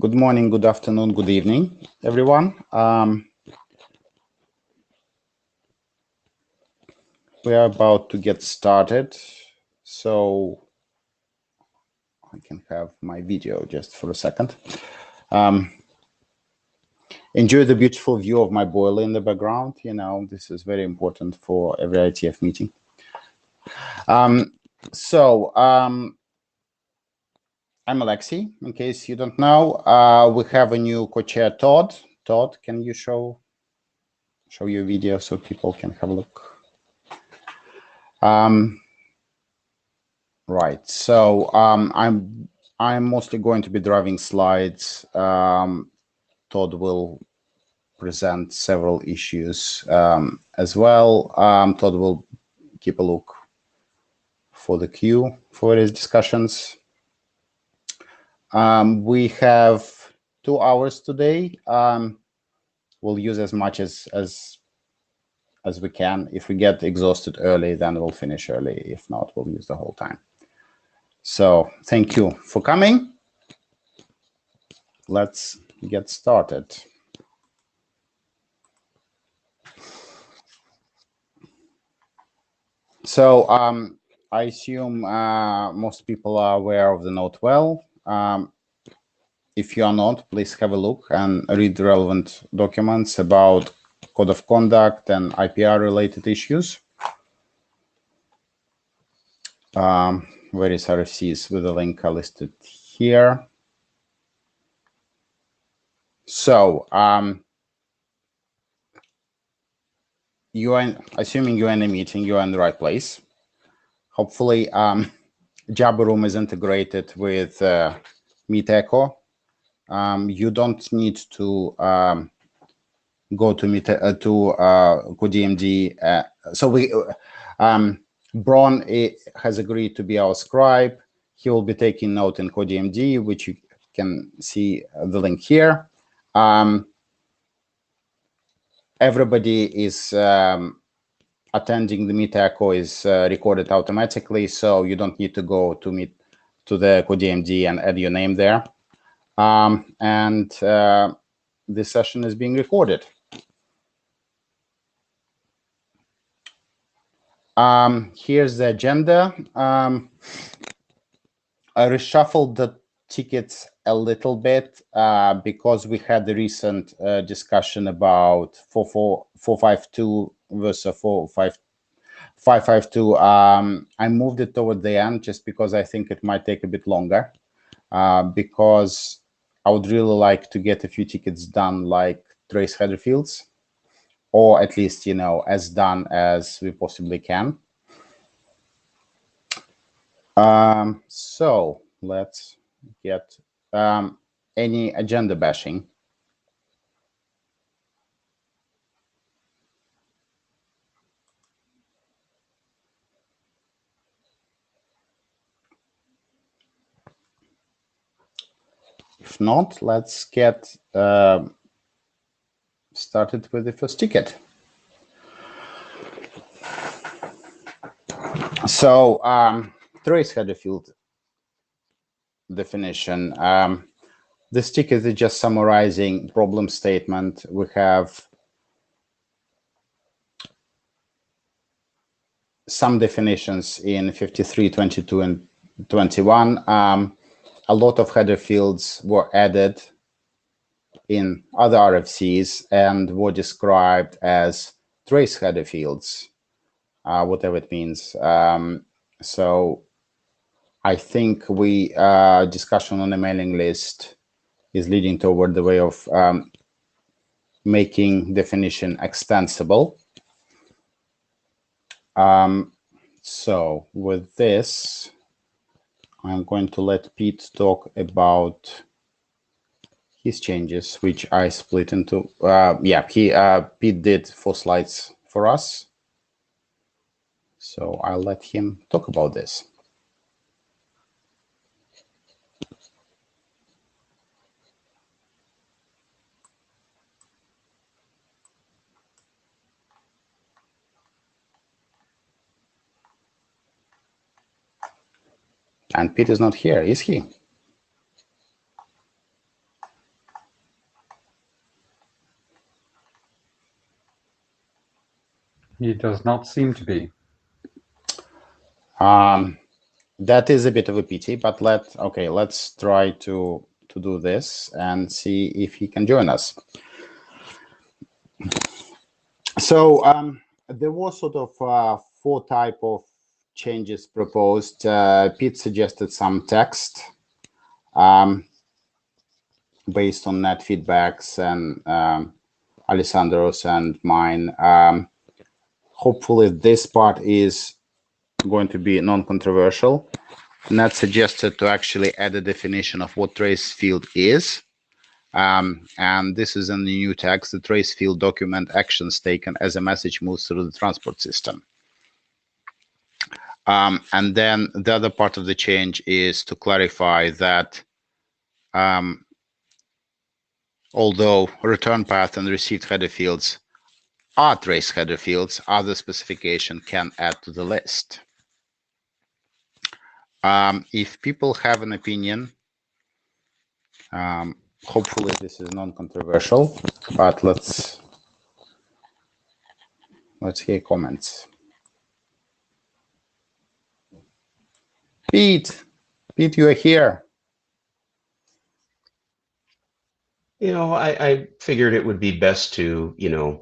Good morning, good afternoon, good evening, everyone. We are about to get started, so I can have my video just for a second. Enjoy the beautiful view of my boiler in the background. You know, this is very important for every IETF meeting. I'm Alexei, in case you don't know. We have a new co-chair, Todd. Todd, can you show your video so people can have a look? Right. So I'm mostly going to be driving slides. Todd will present several issues as well. Todd will keep a look for the queue for his discussions. We have 2 hours today. We'll use as much as we can. If we get exhausted early, then we'll finish early. If not, we'll use the whole time. So thank you for coming. Let's get started. So I assume most people are aware of the note well. If you are not, please have a look and read the relevant documents about code of conduct and IPR related issues. Various RFCs with a link are listed here. So you are assuming you're in a meeting, you are in the right place. Hopefully Jabber Room is integrated with Meet Echo. You don't need to go to Meet to CodeMD. Bron has agreed to be our scribe. He will be taking note in CodeMD, which you can see the link here. Everybody is attending the Meet Echo is recorded automatically, so you don't need to go to the CodeMD and add your name there. This session is being recorded. Here's the agenda. I reshuffled the tickets a little bit because we had the recent discussion about 452 versus 552. I moved it toward the end just because I think it might take a bit longer because I would really like to get a few tickets done, like trace header fields, or at least, you know, as done as we possibly can. So let's get any agenda bashing. If not, let's get started with the first ticket. So trace header field definition. This ticket is just summarizing problem statement. We have some definitions in 53, 22, and 21. A lot of header fields were added in other RFCs and were described as trace header fields, whatever it means. So I think discussion on the mailing list is leading toward the way of making definition extensible. So with this, I'm going to let Pete talk about his changes, which I split into. Pete did 4 slides for us. So I'll let him talk about this. And Pete is not here, is he? He does not seem to be. That is a bit of a pity, but let's try to do this and see if he can join us. So there was sort of 4 type of changes proposed. Pete suggested some text based on net feedbacks and Alessandro's and mine. Hopefully this part is going to be non-controversial. Nat suggested to actually add a definition of what trace field is. And this is in the new text. The trace field document actions taken as a message moves through the transport system. And then the other part of the change is to clarify that although return path and received header fields are trace header fields, other specification can add to the list. If people have an opinion, hopefully this is non-controversial, but let's hear comments. Pete, you are here. You know, I figured it would be best to,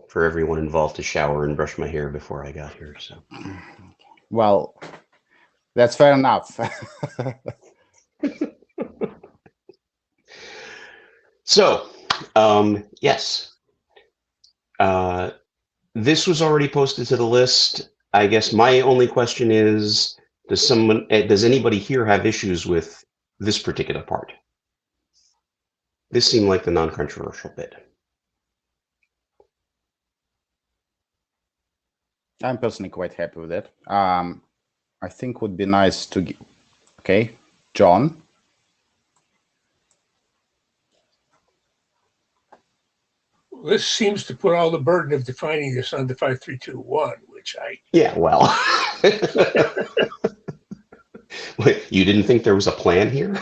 for everyone involved to shower and brush my hair before I got here. So, well, that's fair enough. So, yes, this was already posted to the list. I guess my only question is, does anybody here have issues with this particular part? This seemed like the non-controversial bit. I'm personally quite happy with it. I think would be nice to give. Okay, John. This seems to put all the burden of defining this on the 5321, which I... Yeah, well. Wait, you didn't think there was a plan here?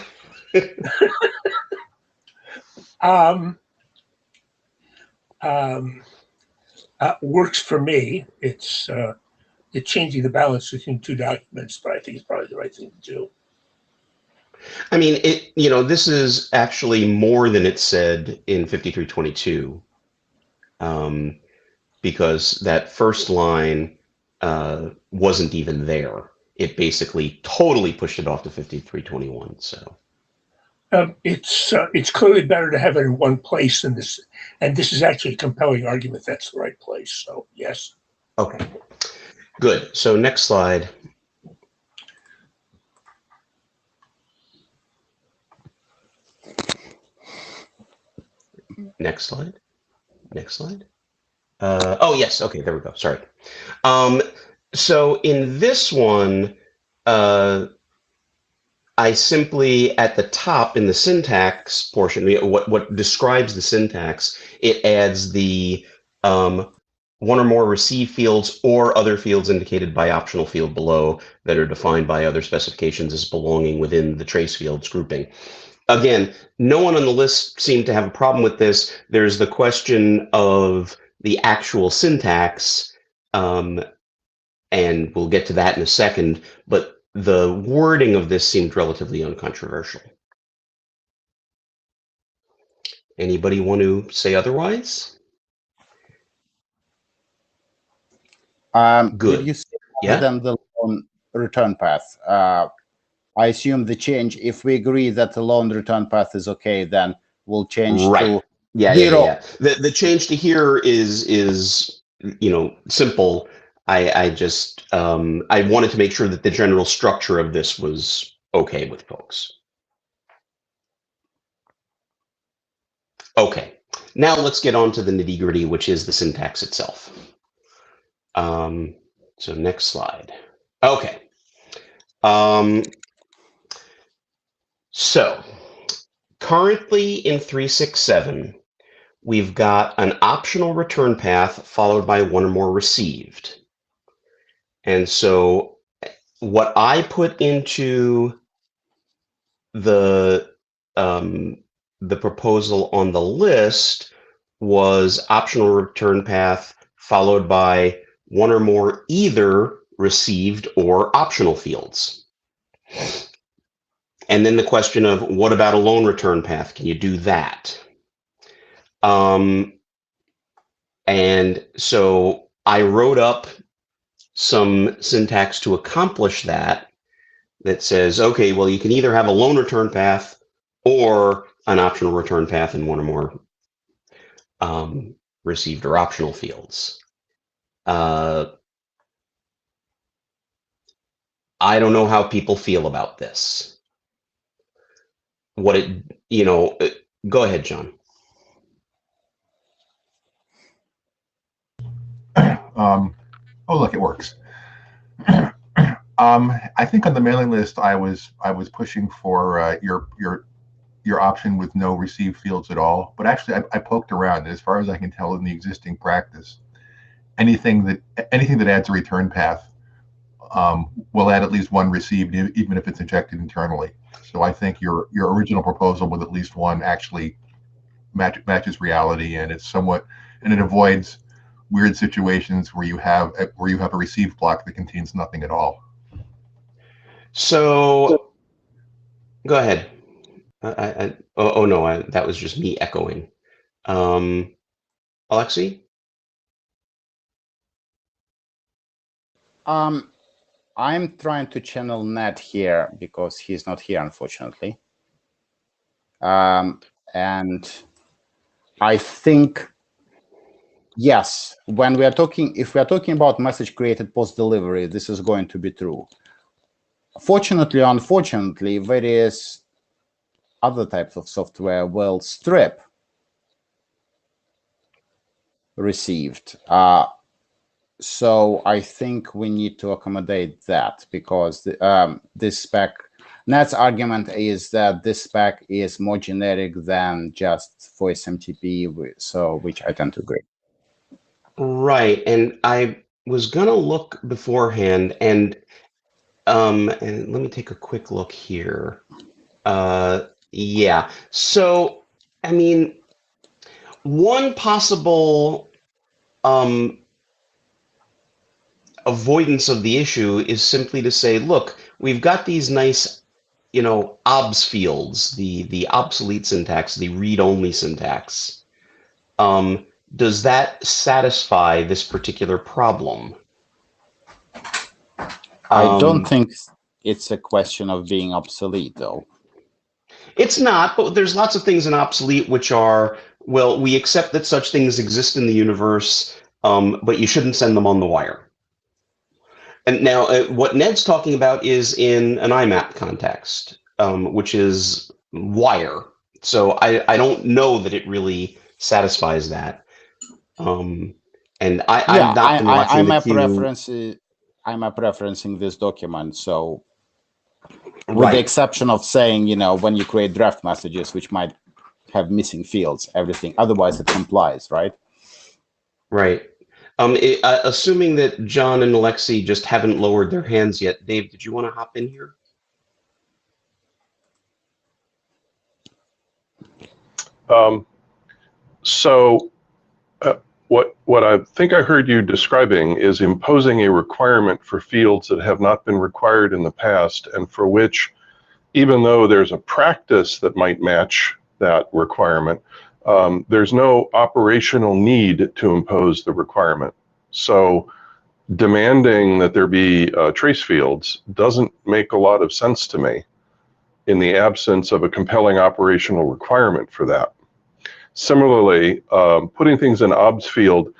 Works for me. It's changing the balance between 2 documents, but I think it's probably the right thing to do. I mean, this is actually more than it said in 5322, because that first line wasn't even there. It basically totally pushed it off to 5321. So it's clearly better to have it in one place than this, and this is actually a compelling argument that's the right place. So yes. Okay, good. So next slide. Next slide. Next slide. Oh, yes. Okay, there we go. Sorry. So in this one, I simply, at the top in the syntax portion, what describes the syntax, it adds the one or more receive fields or other fields indicated by optional field below that are defined by other specifications as belonging within the trace fields grouping. Again, no one on the list seemed to have a problem with this. There's the question of the actual syntax, and we'll get to that in a second, but the wording of this seemed relatively uncontroversial. Anybody want to say otherwise? Good. Good. You say Yeah. than the lone return path. I assume the change, if we agree that the lone return path is okay, then we'll change to zero. The change to here is simple. I just I wanted to make sure that the general structure of this was okay with folks. Okay, now let's get on to the nitty-gritty, which is the syntax itself. So next slide. Okay. So currently in 367, we've got an optional return path followed by one or more received. And so what I put into the proposal on the list was optional return path followed by one or more either received or optional fields. And then the question of what about a lone return path? Can you do that? And so I wrote up some syntax to accomplish that says, okay, well, you can either have a lone return path or an optional return path in one or more received or optional fields. I don't know how people feel about this. Go ahead, John. Look, it works. I think on the mailing list, I was pushing for your option with no receive fields at all. But actually, I poked around, and as far as I can tell, in the existing practice, anything that adds a return path will add at least one received, even if it's injected internally. So I think your original proposal with at least one actually matches reality, and it avoids weird situations where you have a receive block that contains nothing at all. So go ahead. That was just me echoing. Alexei? I'm trying to channel Ned here because he's not here, unfortunately. And I think, yes, if we are talking about message created post-delivery, this is going to be true. Fortunately or unfortunately, various other types of software will strip received. So I think we need to accommodate that because this spec, Ned's argument is that this spec is more generic than just for SMTP, which I tend to agree. Right, and I was gonna look beforehand, and let me take a quick look here. Yeah, so I mean, one possible avoidance of the issue is simply to say, look, we've got these nice, obs fields, the obsolete syntax, the read-only syntax. Does that satisfy this particular problem? I don't think it's a question of being obsolete, though. It's not, but there's lots of things in obsolete which are, well, we accept that such things exist in the universe, but you shouldn't send them on the wire. And now what Ned's talking about is in an IMAP context, which is wire. So I don't know that it really satisfies that. And I'm not watching the queue. I'm referencing this document, so with Right. the exception of saying, when you create draft messages, which might have missing fields, everything, otherwise it complies, right? Right. Assuming that John and Alexei just haven't lowered their hands yet, Dave, did you want to hop in here? What I think I heard you describing is imposing a requirement for fields that have not been required in the past, and for which, even though there's a practice that might match that requirement, there's no operational need to impose the requirement. So demanding that there be trace fields doesn't make a lot of sense to me in the absence of a compelling operational requirement for that. Similarly, putting things in obs field,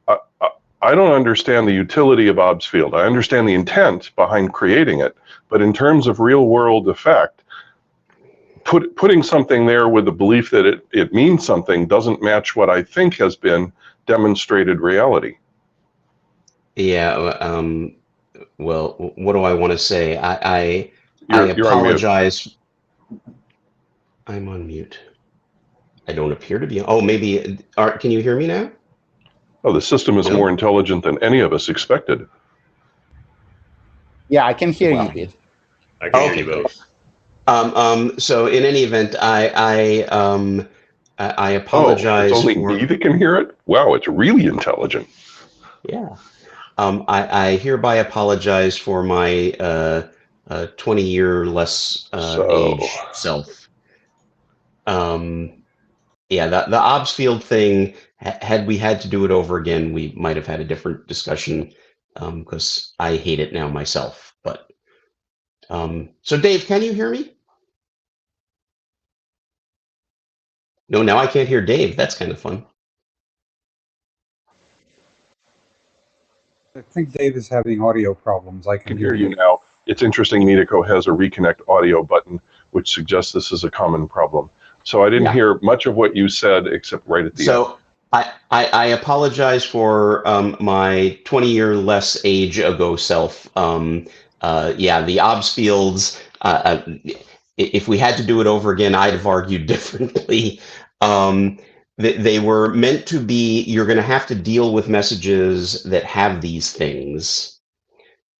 I don't understand the utility of obs field. I understand the intent behind creating it, but in terms of real world effect, putting something there with the belief that it means something doesn't match what I think has been demonstrated reality. Yeah, well, what do I want to say? I apologize. I'm on mute. I don't appear to be. Oh, maybe. Can you hear me now? Oh, the system is more intelligent than any of us expected. Yeah, I can hear you, Pete. I can hear you both. So in any event, I apologize. Oh, it's only me that can hear it? Wow, it's really intelligent. Yeah. I hereby apologize for my 20-year less age self. Yeah, the obs field thing, had we had to do it over again, we might have had a different discussion, because I hate it now myself. But so Dave, can you hear me? No, now I can't hear Dave. That's kind of fun. I think Dave is having audio problems. I can hear you now. It's interesting, Nidico has a reconnect audio button, which suggests this is a common problem. So I didn't hear much of what you said, except right at the end. So I apologize for my 20-year less age ago self. Yeah, the obs fields, if we had to do it over again, I'd have argued differently. They were meant to be, you're going to have to deal with messages that have these things.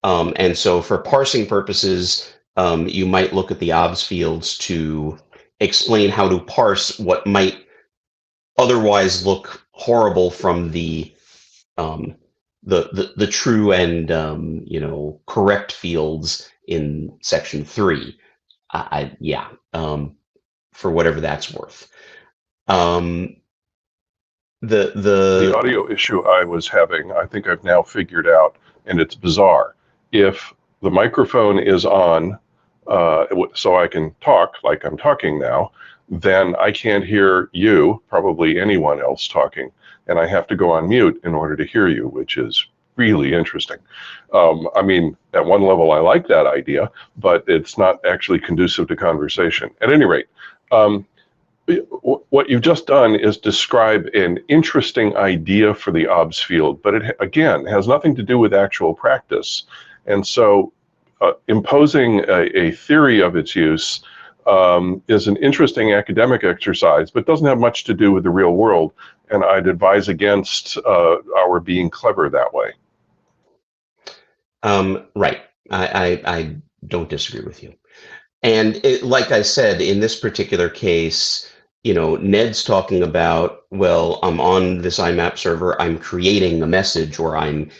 And so for parsing purposes, you might look at the obs fields to explain how to parse what might otherwise look horrible from the true and correct fields in section 3. For whatever that's worth. The audio issue I was having, I think I've now figured out, and it's bizarre. If the microphone is on, so I can talk like I'm talking now, then I can't hear you, probably anyone else talking, and I have to go on mute in order to hear you, which is really interesting. I mean, at one level, I like that idea, but it's not actually conducive to conversation. At any rate, what you've just done is describe an interesting idea for the obs field, but it, again, has nothing to do with actual practice. And so imposing a theory of its use is an interesting academic exercise, but doesn't have much to do with the real world. And I'd advise against our being clever that way. Right. I don't disagree with you. And like I said, in this particular case, Ned's talking about, well, I'm on this IMAP server, I'm creating a message, or I'm,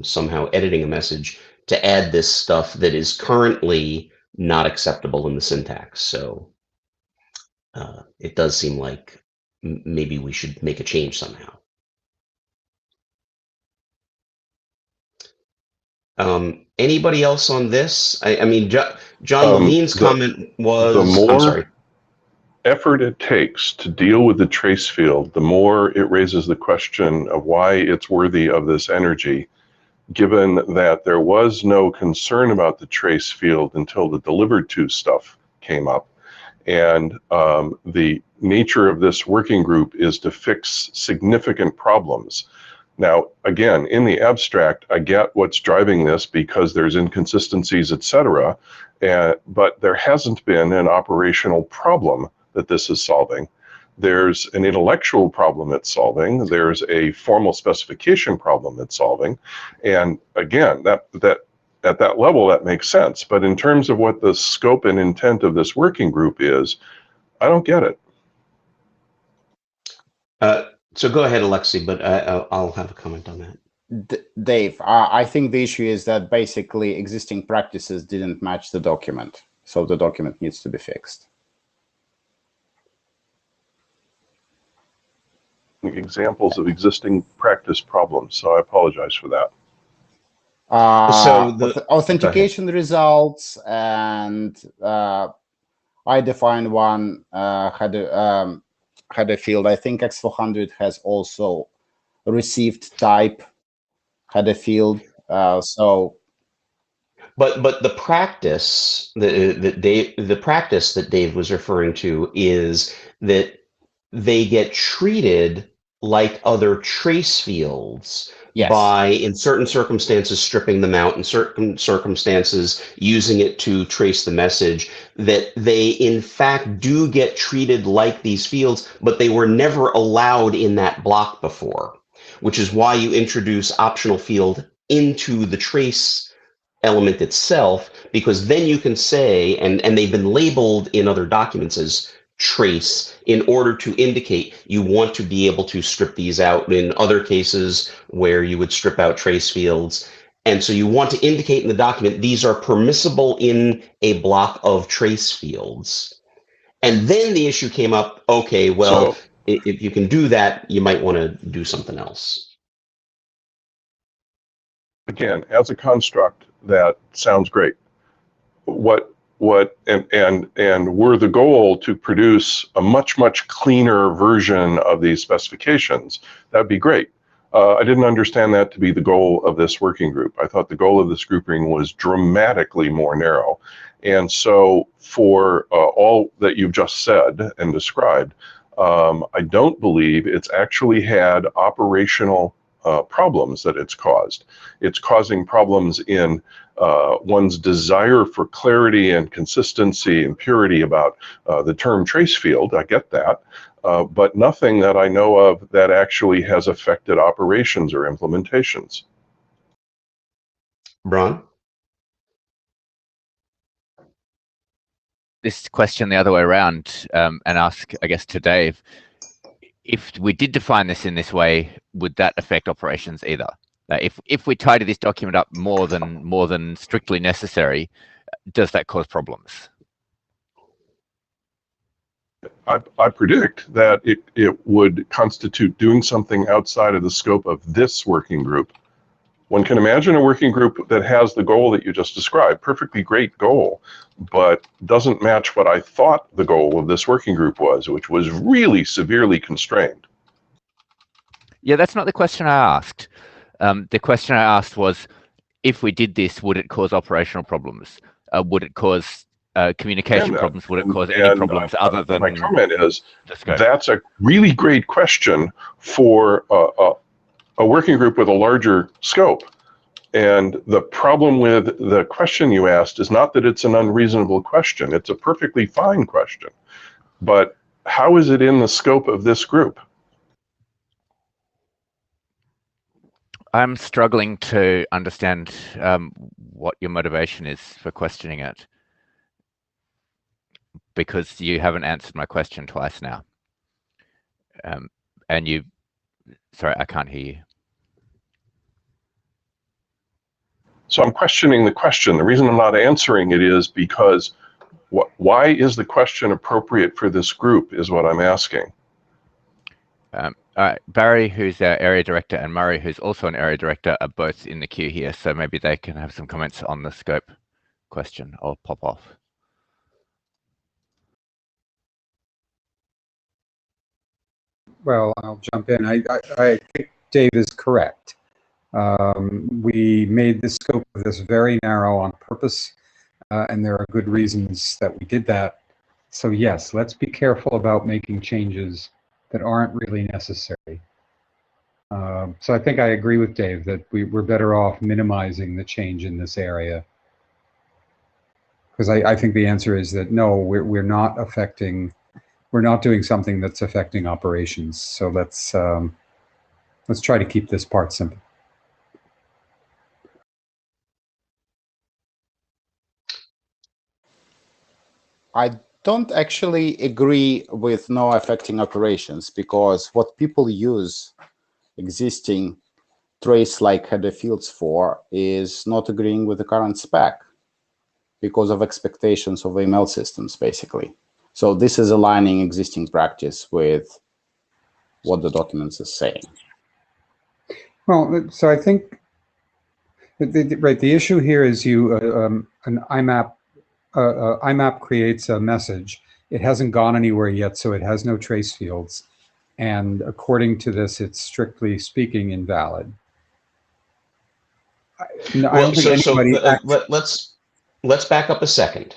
somehow editing a message to add this stuff that is currently not acceptable in the syntax. So it does seem like maybe we should make a change somehow. Anybody else on this? I mean, John Levine's comment was, the more I'm sorry. Effort it takes to deal with the trace field, the more it raises the question of why it's worthy of this energy, given that there was no concern about the trace field until the delivered to stuff came up. And the nature of this working group is to fix significant problems. Now, again, in the abstract, I get what's driving this because there's inconsistencies, etc. But there hasn't been an operational problem that this is solving. There's an intellectual problem it's solving. There's a formal specification problem it's solving. And again, that at that level, that makes sense. But in terms of what the scope and intent of this working group is, I don't get it. So go ahead, Alexi, but I'll have a comment on that. Dave, I think the issue is that basically existing practices didn't match the document. So the document needs to be fixed. Examples of existing practice problems. So I apologize for that. So the authentication results, and I defined one header field. I think X400 has also received type header field. So, but the practice the practice that Dave was referring to is that they get treated like other trace fields. Yes. By, in certain circumstances, stripping them out, in certain circumstances, using it to trace the message, that they, in fact, do get treated like these fields, but they were never allowed in that block before, which is why you introduce optional field into the trace element itself, because then you can say, and they've been labeled in other documents as trace in order to indicate you want to be able to strip these out in other cases where you would strip out trace fields. And so you want to indicate in the document, these are permissible in a block of trace fields. And then the issue came up, okay, well, So if you can do that, you might want to do something else. again, as a construct, that sounds great. And were the goal to produce a much cleaner version of these specifications, that'd be great. I didn't understand that to be the goal of this working group. I thought the goal of this grouping was dramatically more narrow. And so for all that you've just said and described, I don't believe it's actually had operational problems that it's caused. It's causing problems in one's desire for clarity and consistency and purity about the term trace field. I get that. But nothing that I know of that actually has affected operations or implementations. Bron? This question the other way around and ask, I guess, to Dave, if we did define this in this way, would that affect operations either? If we tidy this document up more than strictly necessary, does that cause problems? I predict that it would constitute doing something outside of the scope of this working group. One can imagine a working group that has the goal that you just described, perfectly great goal, but doesn't match what I thought the goal of this working group was, which was really severely constrained. Yeah, that's not the question I asked. The question I asked was, if we did this, would it cause operational problems? Would it cause communication problems? Would it cause any problems other than... My comment is, that's a really great question for a working group with a larger scope. And the problem with the question you asked is not that it's an unreasonable question. It's a perfectly fine question. But how is it in the scope of this group? I'm struggling to understand what your motivation is for questioning it, because you haven't answered my question twice now. And you, sorry, I can't hear you. So I'm questioning the question. The reason I'm not answering it is because why is the question appropriate for this group is what I'm asking. Barry, who's our area director, and Murray, who's also an area director, are both in the queue here, so maybe they can have some comments on the scope question. I'll pop off. Well, I'll jump in. I think Dave is correct. We made the scope of this very narrow on purpose, and there are good reasons that we did that. So yes, let's be careful about making changes that aren't really necessary. So I think I agree with Dave that we're better off minimizing the change in this area. Because I think the answer is that no, we're not doing something that's affecting operations. So let's try to keep this part simple. I don't actually agree with no affecting operations, because what people use existing trace-like header fields for is not agreeing with the current spec because of expectations of email systems, basically. So this is aligning existing practice with what the documents is saying. Well, so I think the issue here is an IMAP creates a message. It hasn't gone anywhere yet, so it has no trace fields. And according to this, it's strictly speaking invalid. Let's back up a second.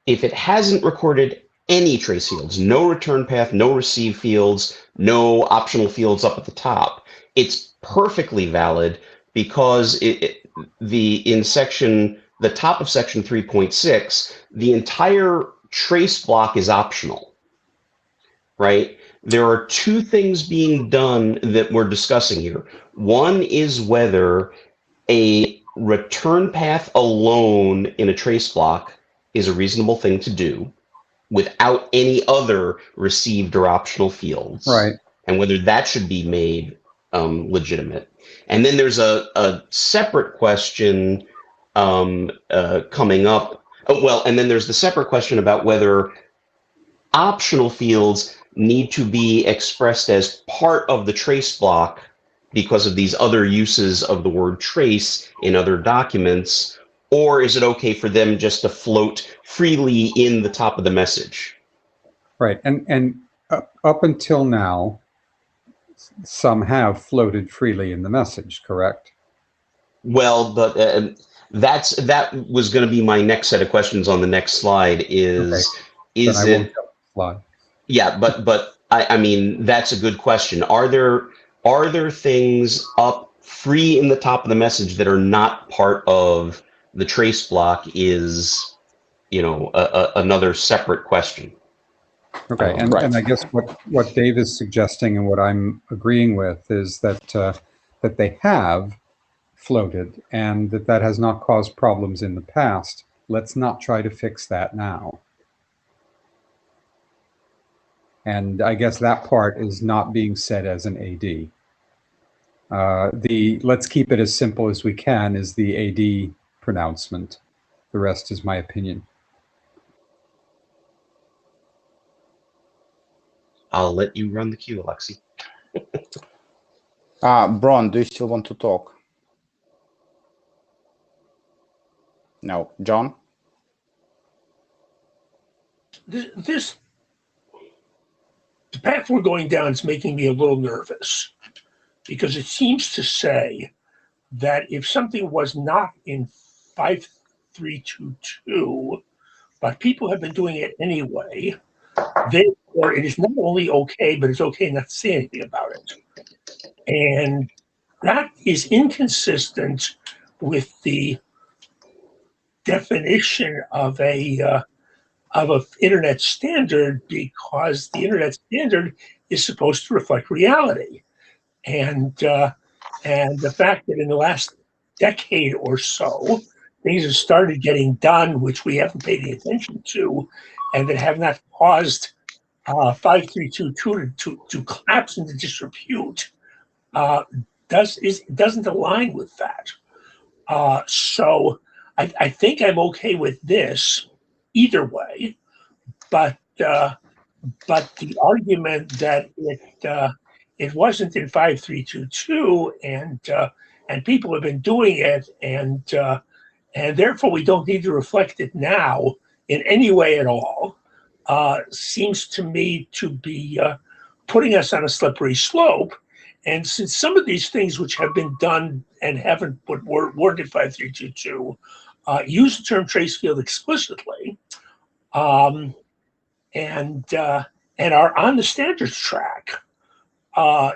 If it hasn't recorded any trace fields, no return path, no receive fields, no optional fields up at the top, it's perfectly valid because the top of section 3.6, the entire trace block is optional, right? There are two things being done that we're discussing here. One is whether a return path alone in a trace block is a reasonable thing to do. without any other received or optional fields, Right. and whether that should be made legitimate. And then there's a separate question coming up. Oh, well, and then there's the separate question about whether optional fields need to be expressed as part of the trace block because of these other uses of the word trace in other documents, or is it okay for them just to float freely in the top of the message? Right. And up until now, some have floated freely in the message, correct? Well, but that was going to be my next set of questions on the next slide. Then Is I it? won't jump the slide. Yeah, but I mean that's a good question. Are there things up free in the top of the message that are not part of the trace block? Is another separate question. Okay, and I guess what Dave is suggesting and what I'm agreeing with is that that they have floated and that has not caused problems in the past. Let's not try to fix that now. And I guess that part is not being said as an AD. The let's keep it as simple as we can is the AD pronouncement. The rest is my opinion. I'll let you run the queue, Alexi. Bron, do you still want to talk? No. John? The path we're going down is making me a little nervous, because it seems to say that if something was not in 5322, but people have been doing it anyway, therefore it is not only okay, but it's okay not to say anything about it. And that is inconsistent with the definition of an internet standard, because the internet standard is supposed to reflect reality. And the fact that in the last decade or so, things have started getting done which we haven't paid any attention to, and that have not caused 5322 to collapse into disrepute, doesn't align with that. So I think I'm okay with this either way, but the argument that it wasn't in 5322 and people have been doing it, and therefore we don't need to reflect it now in any way at all, seems to me to be putting us on a slippery slope. And since some of these things which have been done and haven't weren't in 5322 use the term trace field explicitly, and are on the standards track,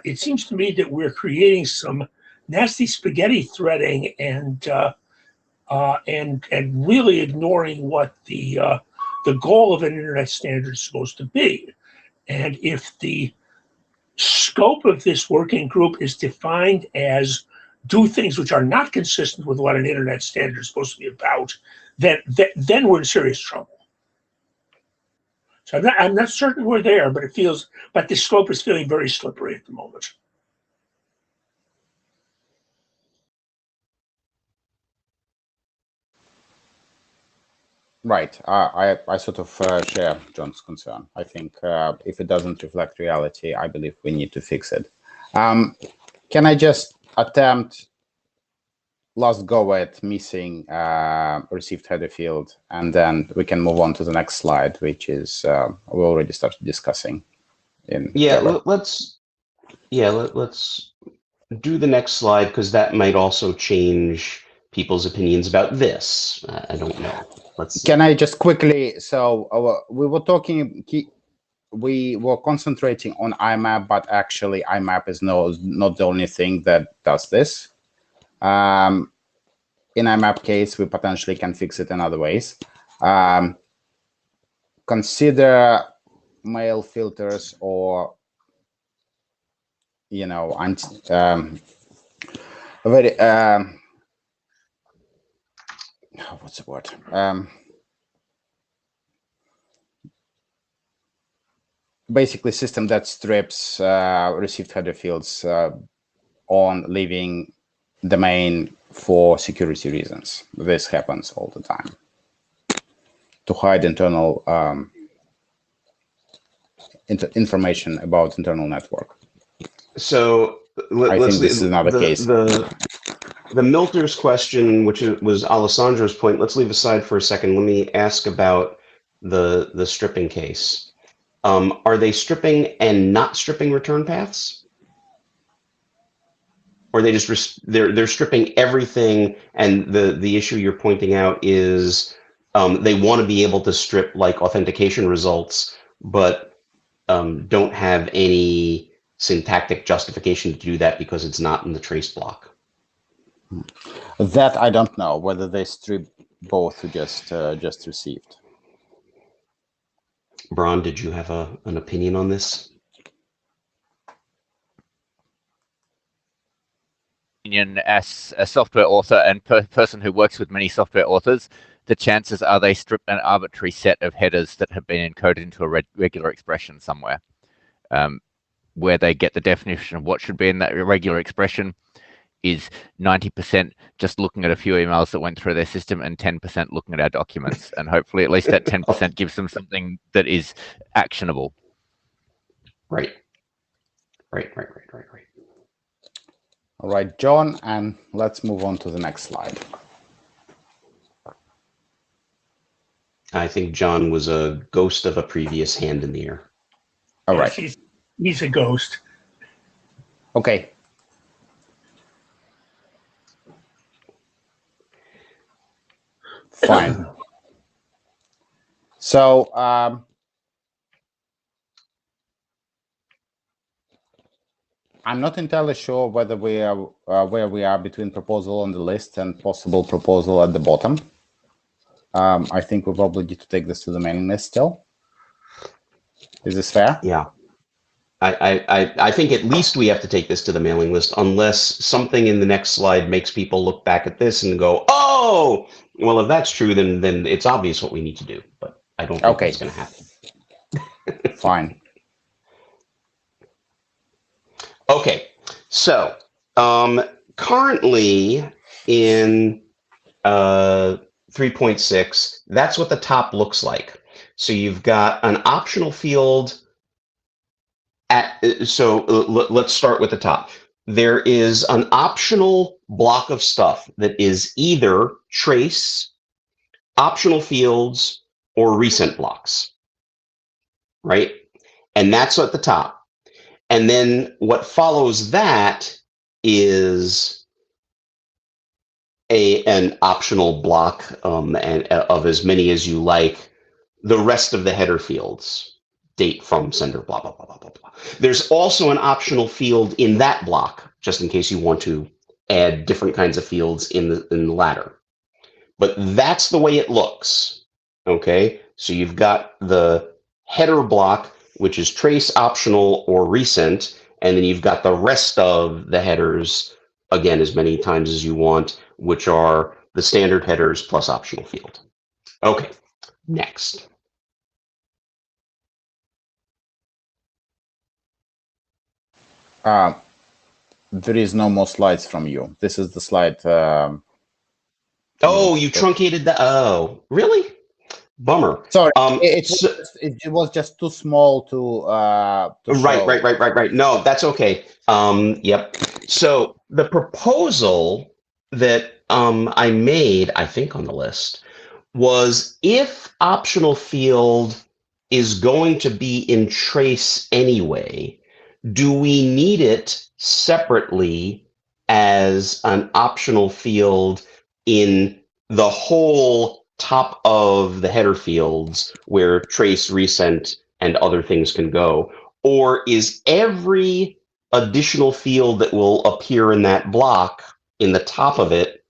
it seems to me that we're creating some nasty spaghetti threading and really ignoring what the goal of an internet standard is supposed to be. And if the scope of this working group is defined as do things which are not consistent with what an internet standard is supposed to be about, then we're in serious trouble. So I'm not certain we're there, but the scope is feeling very slippery at the moment. Right. I sort of share John's concern. I think if it doesn't reflect reality, I believe we need to fix it. Can I just attempt last go at missing received header field, and then we can move on to the next slide, which is we already started discussing. Let's do the next slide, because that might also change people's opinions about this. I don't know. Let's see. Can I just quickly? So we were talking. We were concentrating on IMAP, but actually IMAP is not the only thing that does this. In IMAP case, we potentially can fix it in other ways. Consider mail filters, or very what's the word? basically system that strips received header fields on leaving the main for security reasons. This happens all the time to hide internal information about internal network. So I think this is another case. The Milter's question, which was Alessandro's point, let's leave aside for a second. Let me ask about the stripping case. Are they stripping and not stripping return paths? Or they just they're stripping everything, and the issue you're pointing out is they want to be able to strip like authentication results, but don't have any syntactic justification to do that because it's not in the trace block. That I don't know whether they strip both or just received. Bron, did you have an opinion on this? As a software author and person who works with many software authors, the chances are they strip an arbitrary set of headers that have been encoded into a regular expression somewhere. Where they get the definition of what should be in that irregular expression is 90% just looking at a few emails that went through their system and 10% looking at our documents. And hopefully at least that 10% gives them something that is actionable. Right. All right, John, and let's move on to the next slide. I think John was a ghost of a previous hand in the air. All right. He's a ghost. Okay. Fine. So I'm not entirely sure whether we are where we are between proposal on the list and possible proposal at the bottom. I think we probably need to take this to the mailing list still. Is this fair? Yeah. I think at least we have to take this to the mailing list unless something in the next slide makes people look back at this and go, oh, well, if that's true, then it's obvious what we need to do. But I don't think that's going to happen. Fine. Okay, so currently in 3.6, that's what the top looks like. So you've got an optional field let's start with the top. There is an optional block of stuff that is either trace, optional fields, or recent blocks, right? And that's at the top. And then what follows that is an optional block and of as many as you like. The rest of the header fields, date from sender, blah, blah, blah, blah, blah, blah. There's also an optional field in that block, just in case you want to add different kinds of fields in the latter. But that's the way it looks, okay? So you've got the header block, which is trace, optional, or recent, and then you've got the rest of the headers, again, as many times as you want, which are the standard headers plus optional field. Okay, next. There is no more slides from you. This is the slide. Oh, you truncated the. Oh, really? Bummer. Sorry, it was just too small to Right. No, that's okay. Yep. So the proposal that I made, I think on the list, was if optional field is going to be in trace anyway, do we need it separately as an optional field in the whole top of the header fields where trace, recent, and other things can go? Or is every additional field that will appear in that block in the top of it,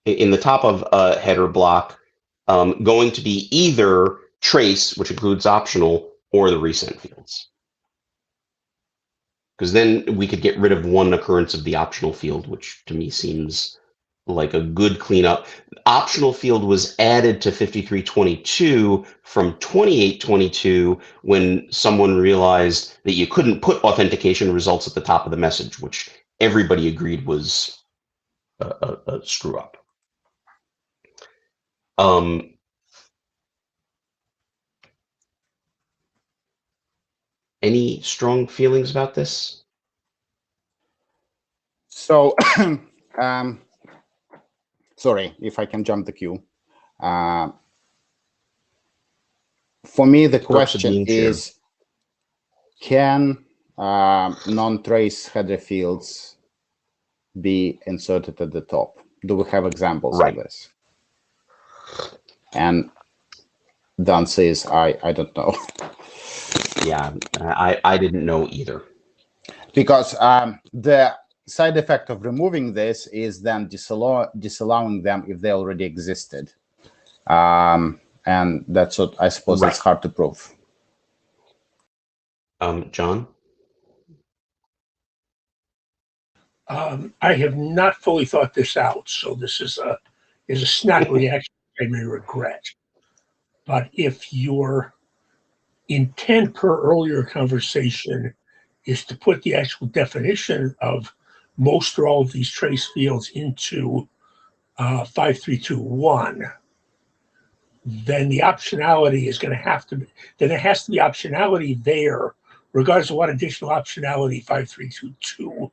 in the top of a header block, going to be either trace, which includes optional, or the recent fields? Because then we could get rid of one occurrence of the optional field, which to me seems like a good cleanup. Optional field was added to 5322 from 2822 when someone realized that you couldn't put authentication results at the top of the message, which everybody agreed was a screw up. Any strong feelings about this? So, sorry if I can jump the queue. For me, the question is, can non-trace header fields be inserted at the top? Do we have examples of this? And the answer is, I don't know. Yeah, I didn't know either. Because the side effect of removing this is then disallowing them if they already existed. And that's what I suppose it's hard to prove. John? I have not fully thought this out, so this is a snap reaction I may regret. But if your intent per earlier conversation is to put the actual definition of most or all of these trace fields into 5321, then the optionality is going to have to be, then there has to be optionality there, regardless of what additional optionality 5322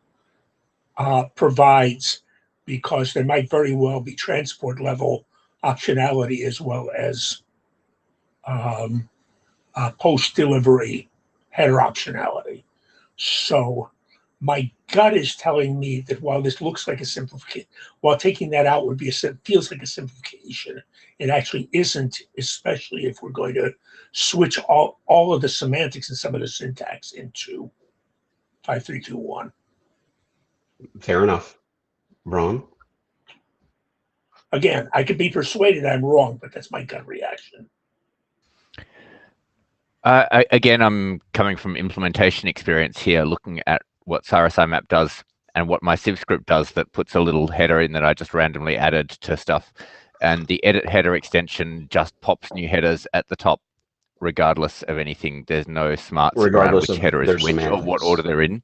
provides, because there might very well be transport level optionality as well as post-delivery header optionality. So my gut is telling me that while this looks like a simplification, while taking that out would be feels like a simplification, it actually isn't, especially if we're going to switch all of the semantics and some of the syntax into 5321. Fair enough. Ron? Again, I could be persuaded I'm wrong, but that's my gut reaction. Again, I'm coming from implementation experience here, looking at what Cyrus IMAP does and what my Civ script does that puts a little header in that I just randomly added to stuff. And the edit header extension just pops new headers at the top, regardless of anything. There's no smarts around which header is which or what order they're in.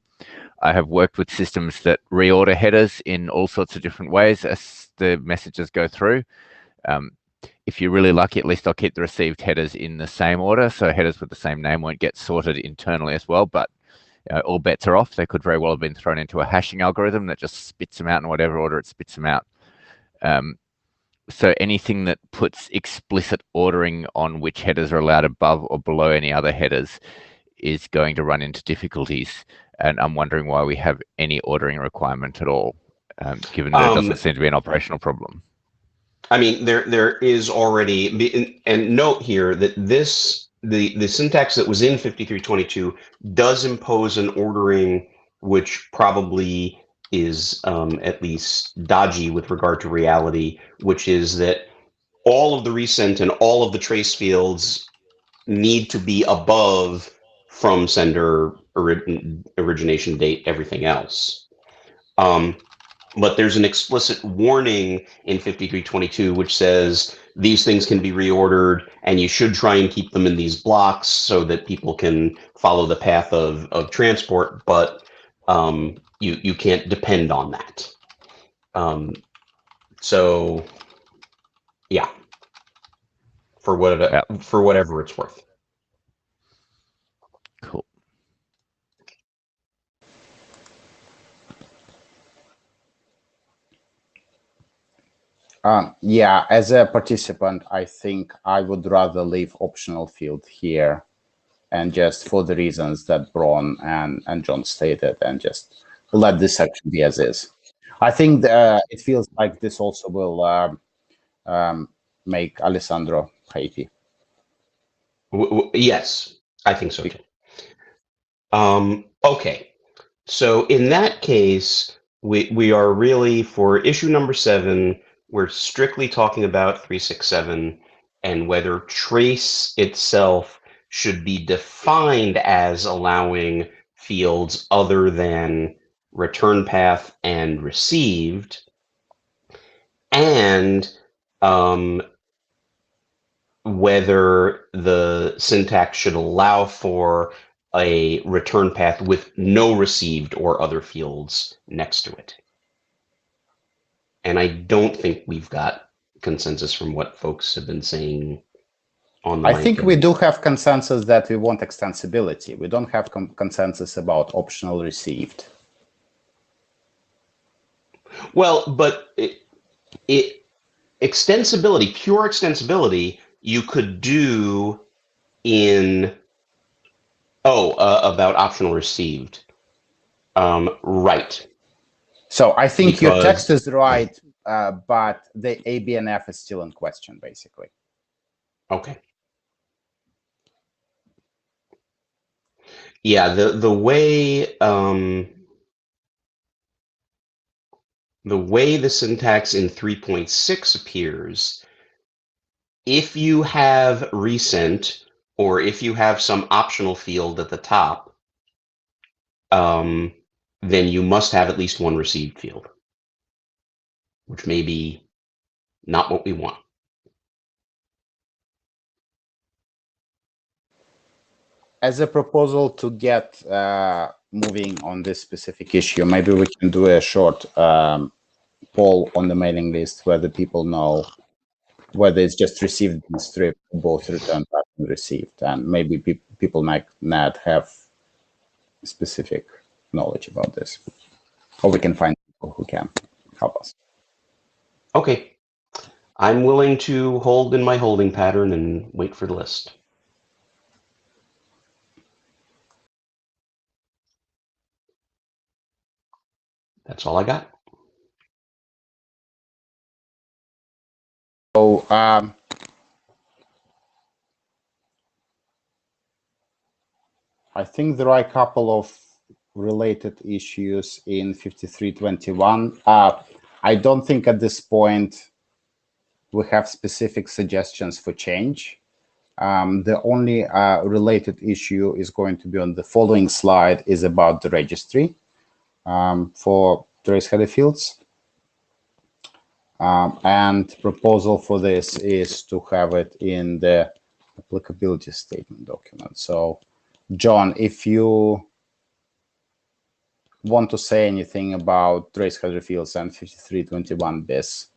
I have worked with systems that reorder headers in all sorts of different ways as the messages go through. If you're really lucky, at least I'll keep the received headers in the same order, so headers with the same name won't get sorted internally as well, but all bets are off. They could very well have been thrown into a hashing algorithm that just spits them out in whatever order it spits them out. So anything that puts explicit ordering on which headers are allowed above or below any other headers is going to run into difficulties, and I'm wondering why we have any ordering requirement at all, given that it doesn't seem to be an operational problem. I mean, there is already, and note here that the syntax that was in 5322 does impose an ordering which probably is at least dodgy with regard to reality, which is that all of the recent and all of the trace fields need to be above from sender origination date, everything else. But there's an explicit warning in 5322 which says these things can be reordered and you should try and keep them in these blocks so that people can follow the path of transport, but you can't depend on that. So yeah, for whatever it's worth. Cool. Yeah, as a participant, I think I would rather leave optional field here, and just for the reasons that Braun and John stated, and just let this section be as is. I think it feels like this also will make Alessandro happy. Yes, I think so too. Okay, so in that case, we are really, for issue number 7, we're strictly talking about 367 and whether trace itself should be defined as allowing fields other than return path and received. and whether the syntax should allow for a return path with no received or other fields next to it. And I don't think we've got consensus from what folks have been saying on the I mic. think we do have consensus that we want extensibility. We don't have consensus about optional received. Well, but extensibility, pure extensibility, you could do in about optional received. Right. So I think your text Because- is right, but the ABNF is still in question, basically. Okay. Yeah, the way the syntax in 3.6 appears, if you have recent or if you have some optional field at the top, then you must have at least one received field, which may be not what we want. As a proposal to get moving on this specific issue, maybe we can do a short poll on the mailing list where the people know whether it's just received in strip, both returned and received, and maybe people might not have specific knowledge about this, or we can find people who can help us. Okay. I'm willing to hold in my holding pattern and wait for the list. That's all I got. So I think there are a couple of related issues in 5321. I don't think at this point we have specific suggestions for change. The only related issue is going to be on the following slide, is about the registry for trace header fields. And proposal for this is to have it in the applicability statement document. So, John, if you want to say anything about trace header fields and 5321 bis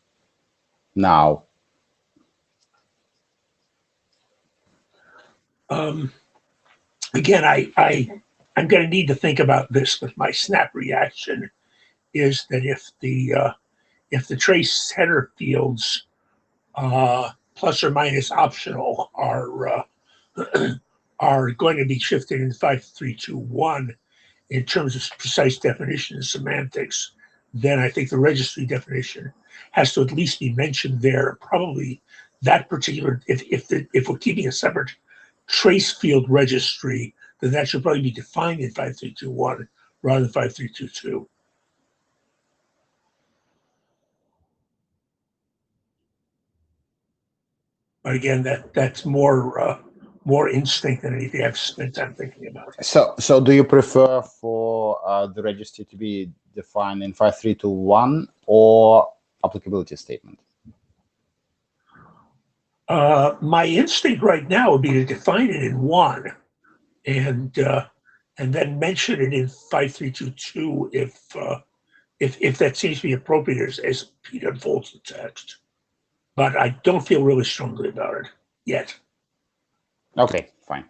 now. Again, I'm going to need to think about this, but my snap reaction is that if the trace header fields plus or minus optional are going to be shifted in 5321 in terms of precise definition and semantics, then I think the registry definition has to at least be mentioned there. Probably that particular, if we're keeping a separate trace field registry, then that should probably be defined in 5321 rather than 5322. But again, that's more instinct than anything I've spent time thinking about. So do you prefer for the registry to be defined in 5321 or applicability statement? My instinct right now would be to define it in 1 and then mention it in 5322 if that seems to be appropriate as Pete unfolds the text. But I don't feel really strongly about it yet. Okay, fine.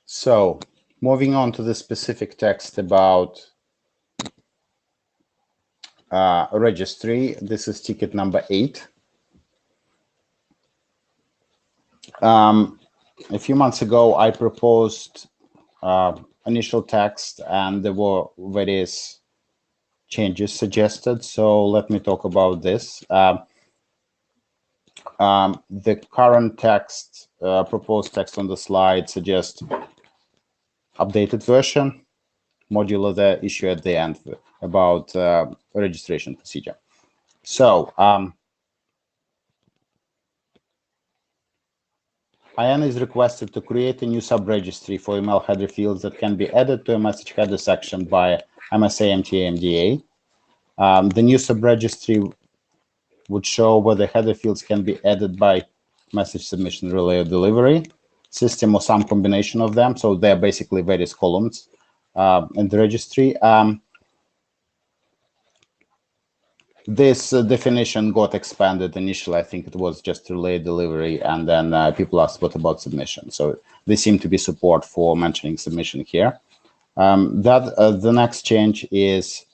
So moving on to the specific text about registry, this is ticket number 8. A few months ago, I proposed initial text, and there were various changes suggested. So let me talk about this. The current text, proposed text on the slide, suggests updated version, modulo the issue at the end about registration procedure. So IANA is requested to create a new subregistry for email header fields that can be added to a message header section by MSA MTA MDA. The new subregistry would show whether header fields can be added by message submission, relay, or delivery system, or some combination of them. So they're basically various columns in the registry. This definition got expanded initially. I think it was just relay, delivery, and then people asked, what about submission? So there seemed to be support for mentioning submission here. The next change is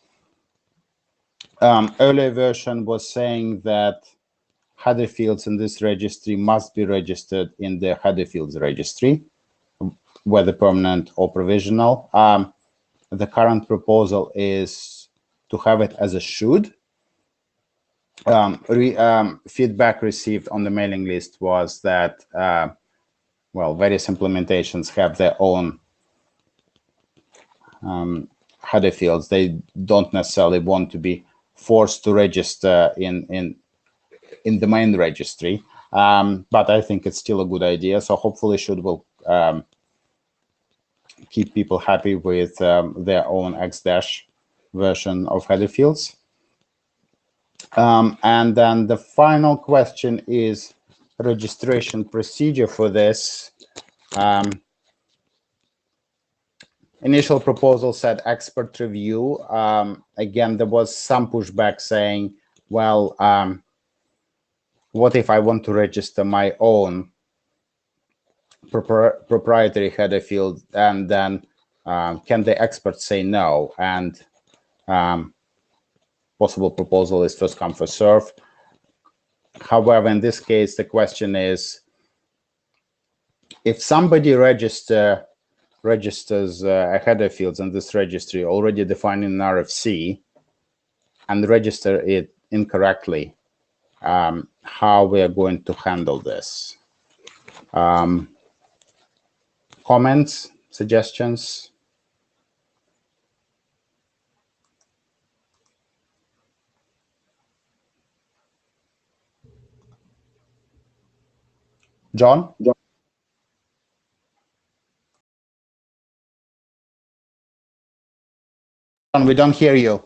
earlier version was saying that header fields in this registry must be registered in the header fields registry, whether permanent or provisional. The current proposal is to have it as a should. Feedback received on the mailing list was that, well, various implementations have their own header fields. They don't necessarily want to be forced to register in the main registry, but I think it's still a good idea. So hopefully should will keep people happy with their own X- version of header fields. And then the final question is registration procedure for this. Initial proposal said expert review. Again, there was some pushback saying, well, what if I want to register my own proprietary header field, and then can the expert say no? And possible proposal is first come, first serve. However, in this case, the question is, if somebody registers a header fields in this registry already defined in an RFC and register it incorrectly, how we are going to handle this? Comments, suggestions? John? John, we don't hear you.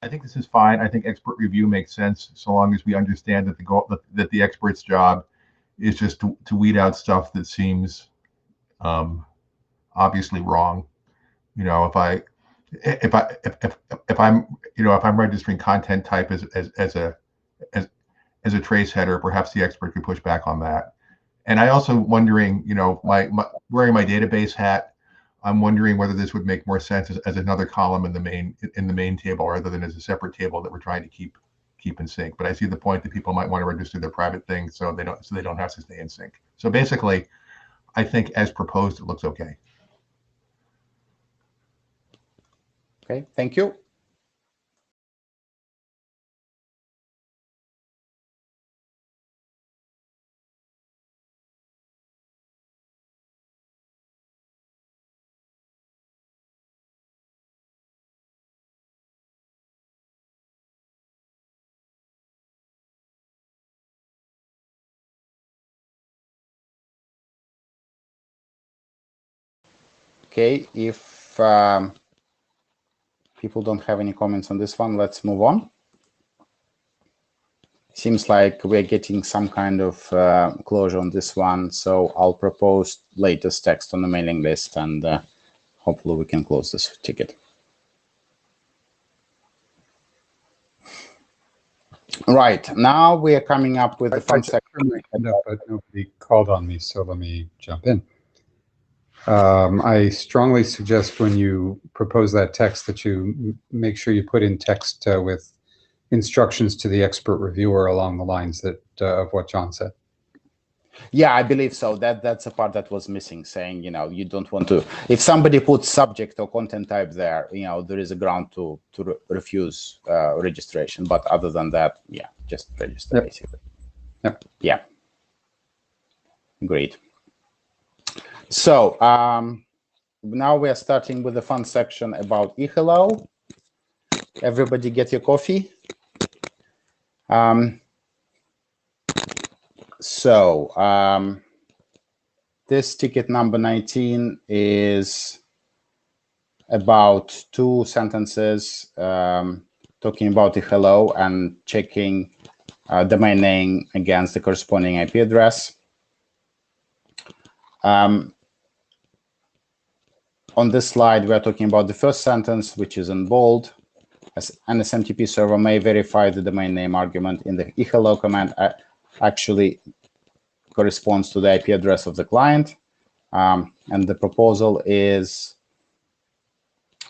I think this is fine. I think expert review makes sense so long as we understand that the goal, that the expert's job is just to weed out stuff that seems obviously wrong. You know, if I'm registering content type as a trace header, perhaps the expert could push back on that. And I also wondering, you know, wearing my database hat, I'm wondering whether this would make more sense as another column in the main table rather than as a separate table that we're trying to keep in sync. But I see the point that people might want to register their private things so they don't have to stay in sync. So basically, I think as proposed, it looks okay. Okay, thank you. Okay, if people don't have any comments on this one, let's move on. Seems like we're getting some kind of closure on this one, so I'll propose latest text on the mailing list, and hopefully we can close this ticket. Right, now we are coming up with the fun section. But nobody called on me, so let me jump in. I strongly suggest when you propose that text that you make sure you put in text with instructions to the expert reviewer along the lines that of what John said. Yeah, I believe so. That's a part that was missing, saying, you know, you don't want to, if somebody puts subject or content type there, you know, there is a ground to refuse registration. But other than that, yeah, just register. Yep. Basically. Yep. Yeah. Great. So now we are starting with the fun section about eHello. Everybody get your coffee. This ticket number 19 is about 2 sentences talking about the hello and checking domain name against the corresponding IP address. On this slide, we're talking about the first sentence, which is in bold. As an SMTP server may verify the domain name argument in the eHello command actually corresponds to the IP address of the client. And the proposal is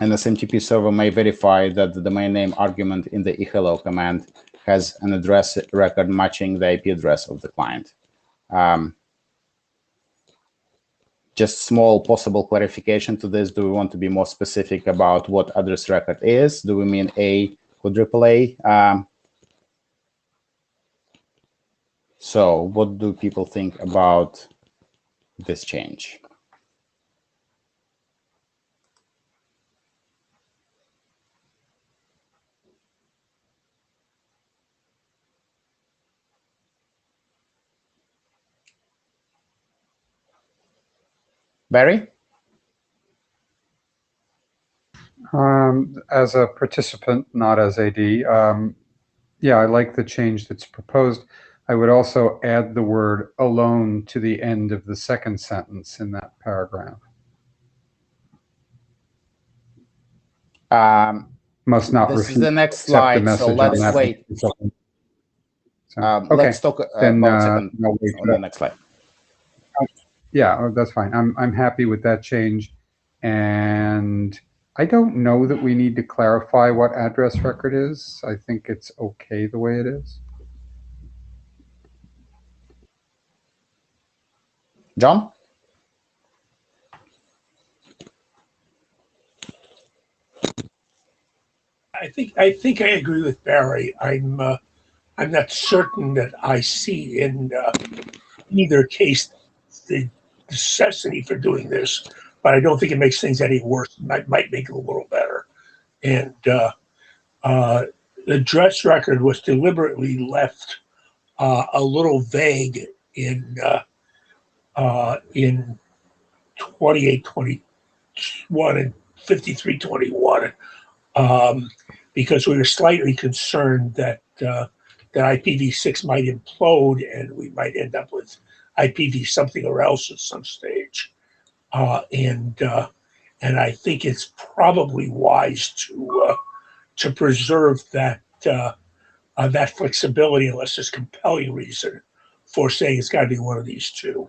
an SMTP server may verify that the domain name argument in the eHello command has an address record matching the IP address of the client. Just small possible clarification to this. Do we want to be more specific about what address record is? Do we mean A quadruple A? So what do people think about this change? Barry? As a participant, not as AD, yeah, I like the change that's proposed. I would also add the word alone to the end of the second sentence in that paragraph. Must not This is the next accept the slide, message so let's on that. wait. Okay. Let's talk Then, 1 second no, wait, on the next slide. Yeah, that's fine. I'm happy with that change. And I don't know that we need to clarify what address record is. I think it's okay the way it is. John? I think I agree with Barry. I'm not certain that I see in either case the necessity for doing this, but I don't think it makes things any worse. It might make it a little better. And the address record was deliberately left a little vague in 2821 and 5321. Because we were slightly concerned that that IPv6 might implode and we might end up with IPv something or else at some stage. And I think it's probably wise to preserve that that flexibility unless there's compelling reason for saying it's got to be one of these two.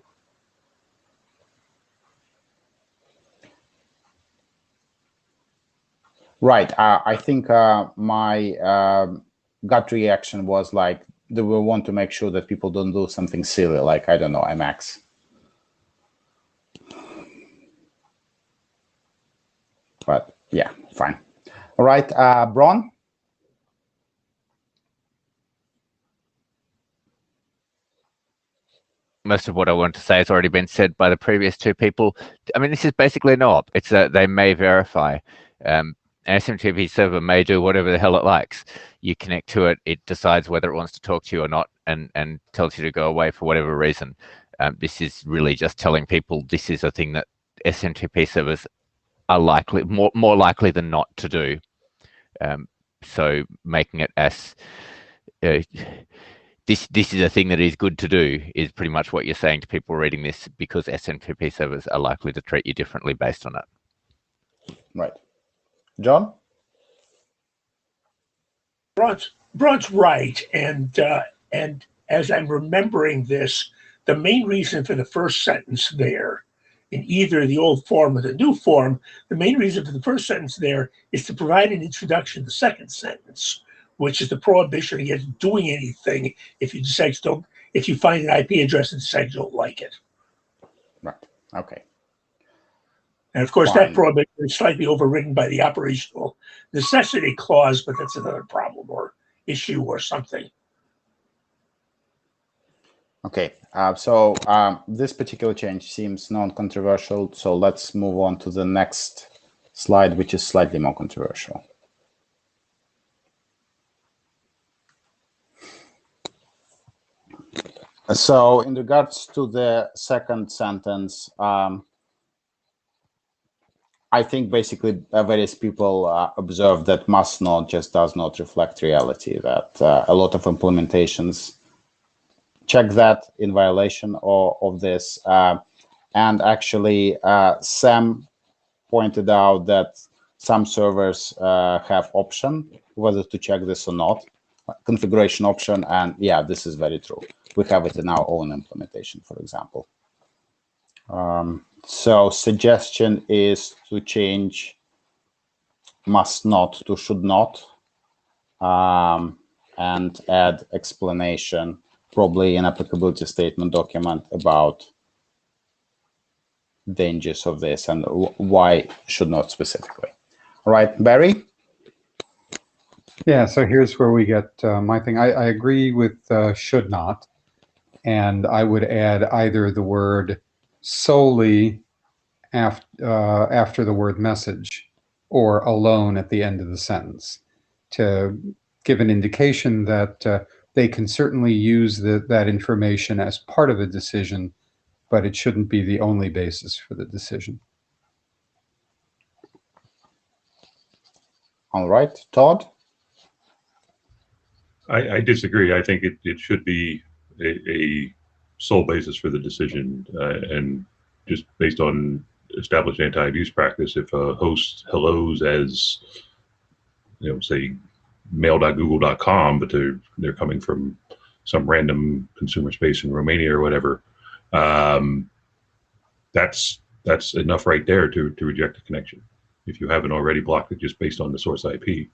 Right. I think my gut reaction was like, do we want to make sure that people don't do something silly, like, I don't know, MX? But yeah, fine. All right, Bron? Most of what I want to say has already been said by the previous two people. I mean, this is basically an op. It's that they may verify. An SMTP server may do whatever the hell it likes. You connect to it, it decides whether it wants to talk to you or not, and tells you to go away for whatever reason. This is really just telling people this is a thing that SMTP servers are likely, more likely than not to do. So making it as this is a thing that is good to do is pretty much what you're saying to people reading this, because SMTP servers are likely to treat you differently based on it. Right. John? Bron's right, and as I'm remembering this, the main reason for the first sentence there, in either the old form or the new form, the main reason for the first sentence there is to provide an introduction to the second sentence, which is the prohibition against doing anything if you decide if you find an IP address and decide you don't like it. Right. Okay. And of course, Fine. that prohibition is slightly overridden by the operational necessity clause, but that's another problem or issue or something. Okay, so this particular change seems non-controversial, so let's move on to the next slide, which is slightly more controversial. So in regards to the second sentence, I think basically various people observe that must not just does not reflect reality, that a lot of implementations check that in violation of this. And actually, Sam pointed out that some servers have option whether to check this or not, configuration option. And yeah, this is very true. We have it in our own implementation, for example. So suggestion is to change must not to should not, and add explanation, probably an applicability statement document about dangers of this and why should not specifically. All right, Barry? Yeah, so here's where we get my thing. I agree with should not, and I would add either the word solely after the word message or alone at the end of the sentence to give an indication that they can certainly use that information as part of a decision, but it shouldn't be the only basis for the decision. All right, Todd? I disagree. I think it should be a sole basis for the decision, and just based on established anti-abuse practice, if a host hellos as, say mail.google.com, but they're coming from some random consumer space in Romania or whatever, that's enough right there to reject the connection. If you haven't already blocked it just based on the source IP.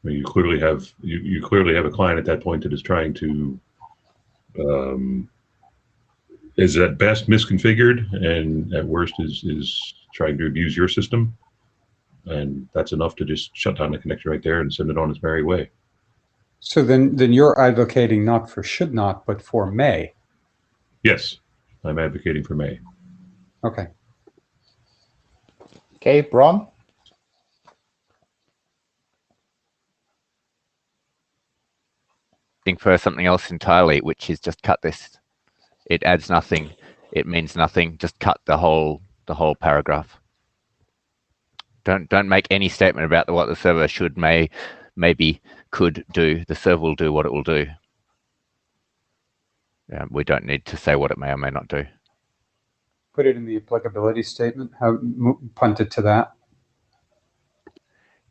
I mean, you clearly have a client at that point that is trying to is at best misconfigured and at worst is trying to abuse your system, and that's enough to just shut down the connection right there and send it on its merry way. So then you're advocating not for should not, but for may. Yes, I'm advocating for may. Okay. Okay, Bron? For something else entirely, which is just cut this. It adds nothing. It means nothing. Just cut the whole paragraph. Don't make any statement about what the server should, may, maybe, could do. The server will do what it will do. We don't need to say what it may or may not do. Put it in the applicability statement. Punt it to that.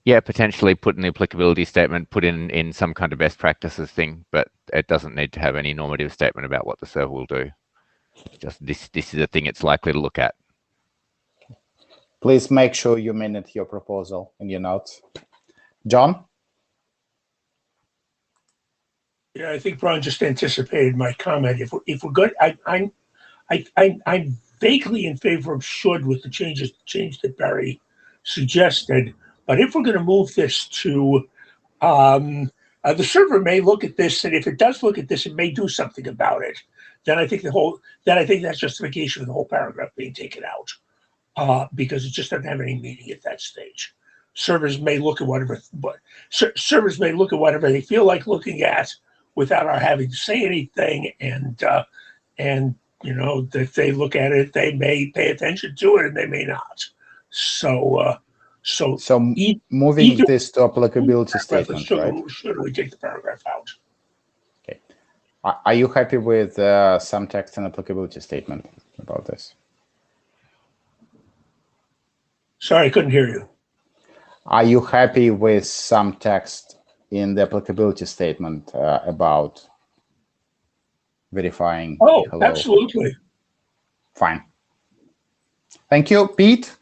Yeah, potentially put in the applicability statement, put in some kind of best practices thing, but it doesn't need to have any normative statement about what the server will do. Just this is a thing it's likely to look at. Please make sure you minute your proposal in your notes. John? Yeah, I think Brian just anticipated my comment. If we're good, I'm vaguely in favor of should with the change that Barry suggested. But if we're going to move this to, the server may look at this, and if it does look at this, it may do something about it. Then I think that's justification for the whole paragraph being taken out, because it just doesn't have any meaning at that stage. Servers may look at whatever, but servers may look at whatever they feel like looking at without our having to say anything, and if they look at it, they may pay attention to it, and they may not. So moving this to applicability statement, right? Should we take the paragraph out? Okay. Are you happy with some text and applicability statement about this? Sorry, I couldn't hear you. Are you happy with some text in the applicability statement about verifying? Oh, hello? Absolutely. Fine. Thank you. Pete?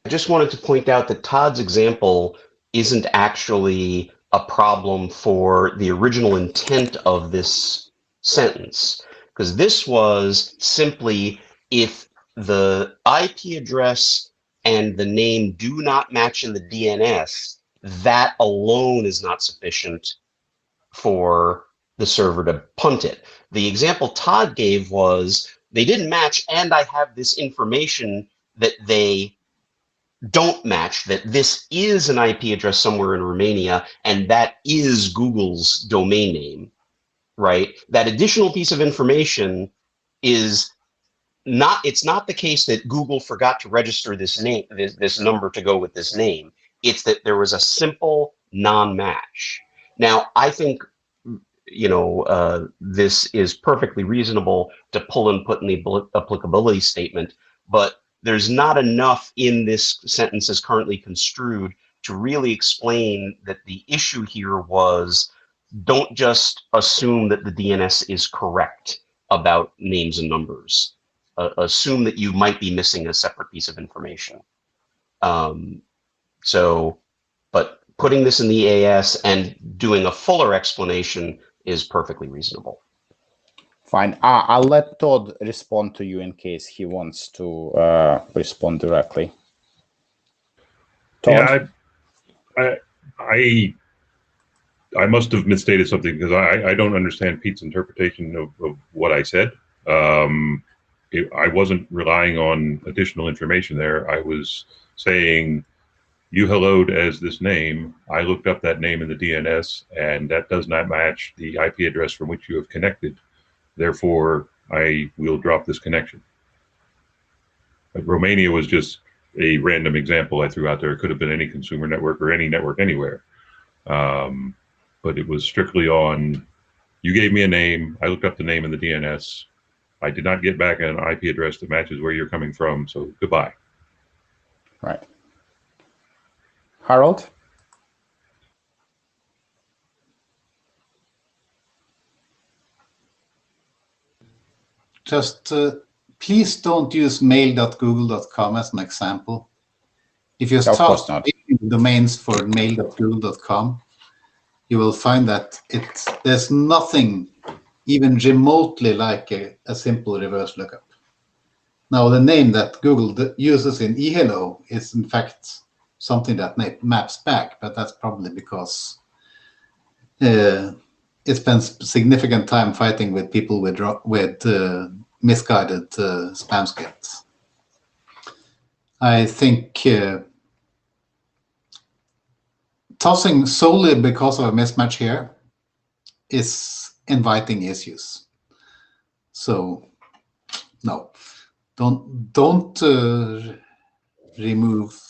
I just wanted to point out that Todd's example isn't actually a problem for the original intent of this sentence, because this was simply if the IP address and the name do not match in the DNS, that alone is not sufficient for the server to punt it. The example Todd gave was they didn't match, and I have this information that they don't match, that this is an IP address somewhere in Romania, and that is Google's domain name, right? That additional piece of information is not, it's not the case that Google forgot to register this name, this number to go with this name. It's that there was a simple non-match. Now, I think, this is perfectly reasonable to pull and put in the applicability statement, but there's not enough in this sentence as currently construed to really explain that the issue here was, don't just assume that the DNS is correct about names and numbers. Assume that you might be missing a separate piece of information. But putting this in the EAS and doing a fuller explanation is perfectly reasonable. Fine. I'll let Todd respond to you in case he wants to respond directly. Todd? Yeah, I must have misstated something because I don't understand Pete's interpretation of what I said. I wasn't relying on additional information there. I was saying, you helloed as this name. I looked up that name in the DNS, and that does not match the IP address from which you have connected. Therefore, I will drop this connection. But Romania was just a random example I threw out there. It could have been any consumer network or any network anywhere. But it was strictly on, you gave me a name, I looked up the name in the DNS, I did not get back an IP address that matches where you're coming from, so goodbye. Right. Harold? Just please don't use mail.google.com as an example. If you start domains for mail.google.com, you will find that there's nothing even remotely like a simple reverse lookup. Now, the name that Google uses in eHello is in fact something that maps back, but that's probably because it spends significant time fighting with people with misguided spam scripts. I think tossing solely because of a mismatch here is inviting issues. So no, don't remove.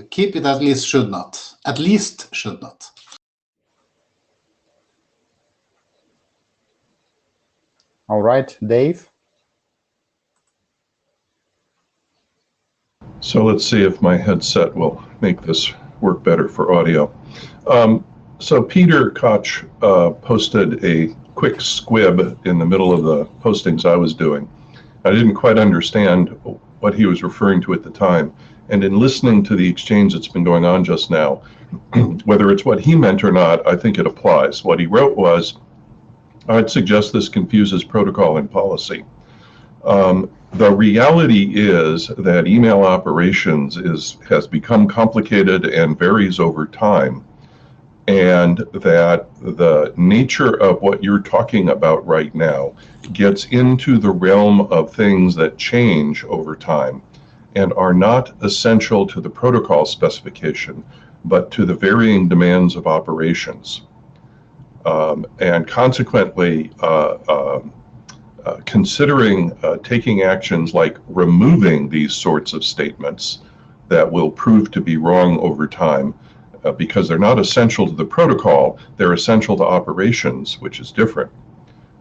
Keep it, at least should not. At least should not. All right, Dave? So let's see if my headset will make this work better for audio. So Peter Koch posted a quick squib in the middle of the postings I was doing. I didn't quite understand what he was referring to at the time. And in listening to the exchange that's been going on just now, whether it's what he meant or not, I think it applies. What he wrote was, I'd suggest this confuses protocol and policy. The reality is that email operations has become complicated and varies over time, and that the nature of what you're talking about right now gets into the realm of things that change over time and are not essential to the protocol specification, but to the varying demands of operations. And consequently, considering taking actions like removing these sorts of statements that will prove to be wrong over time, because they're not essential to the protocol, they're essential to operations, which is different.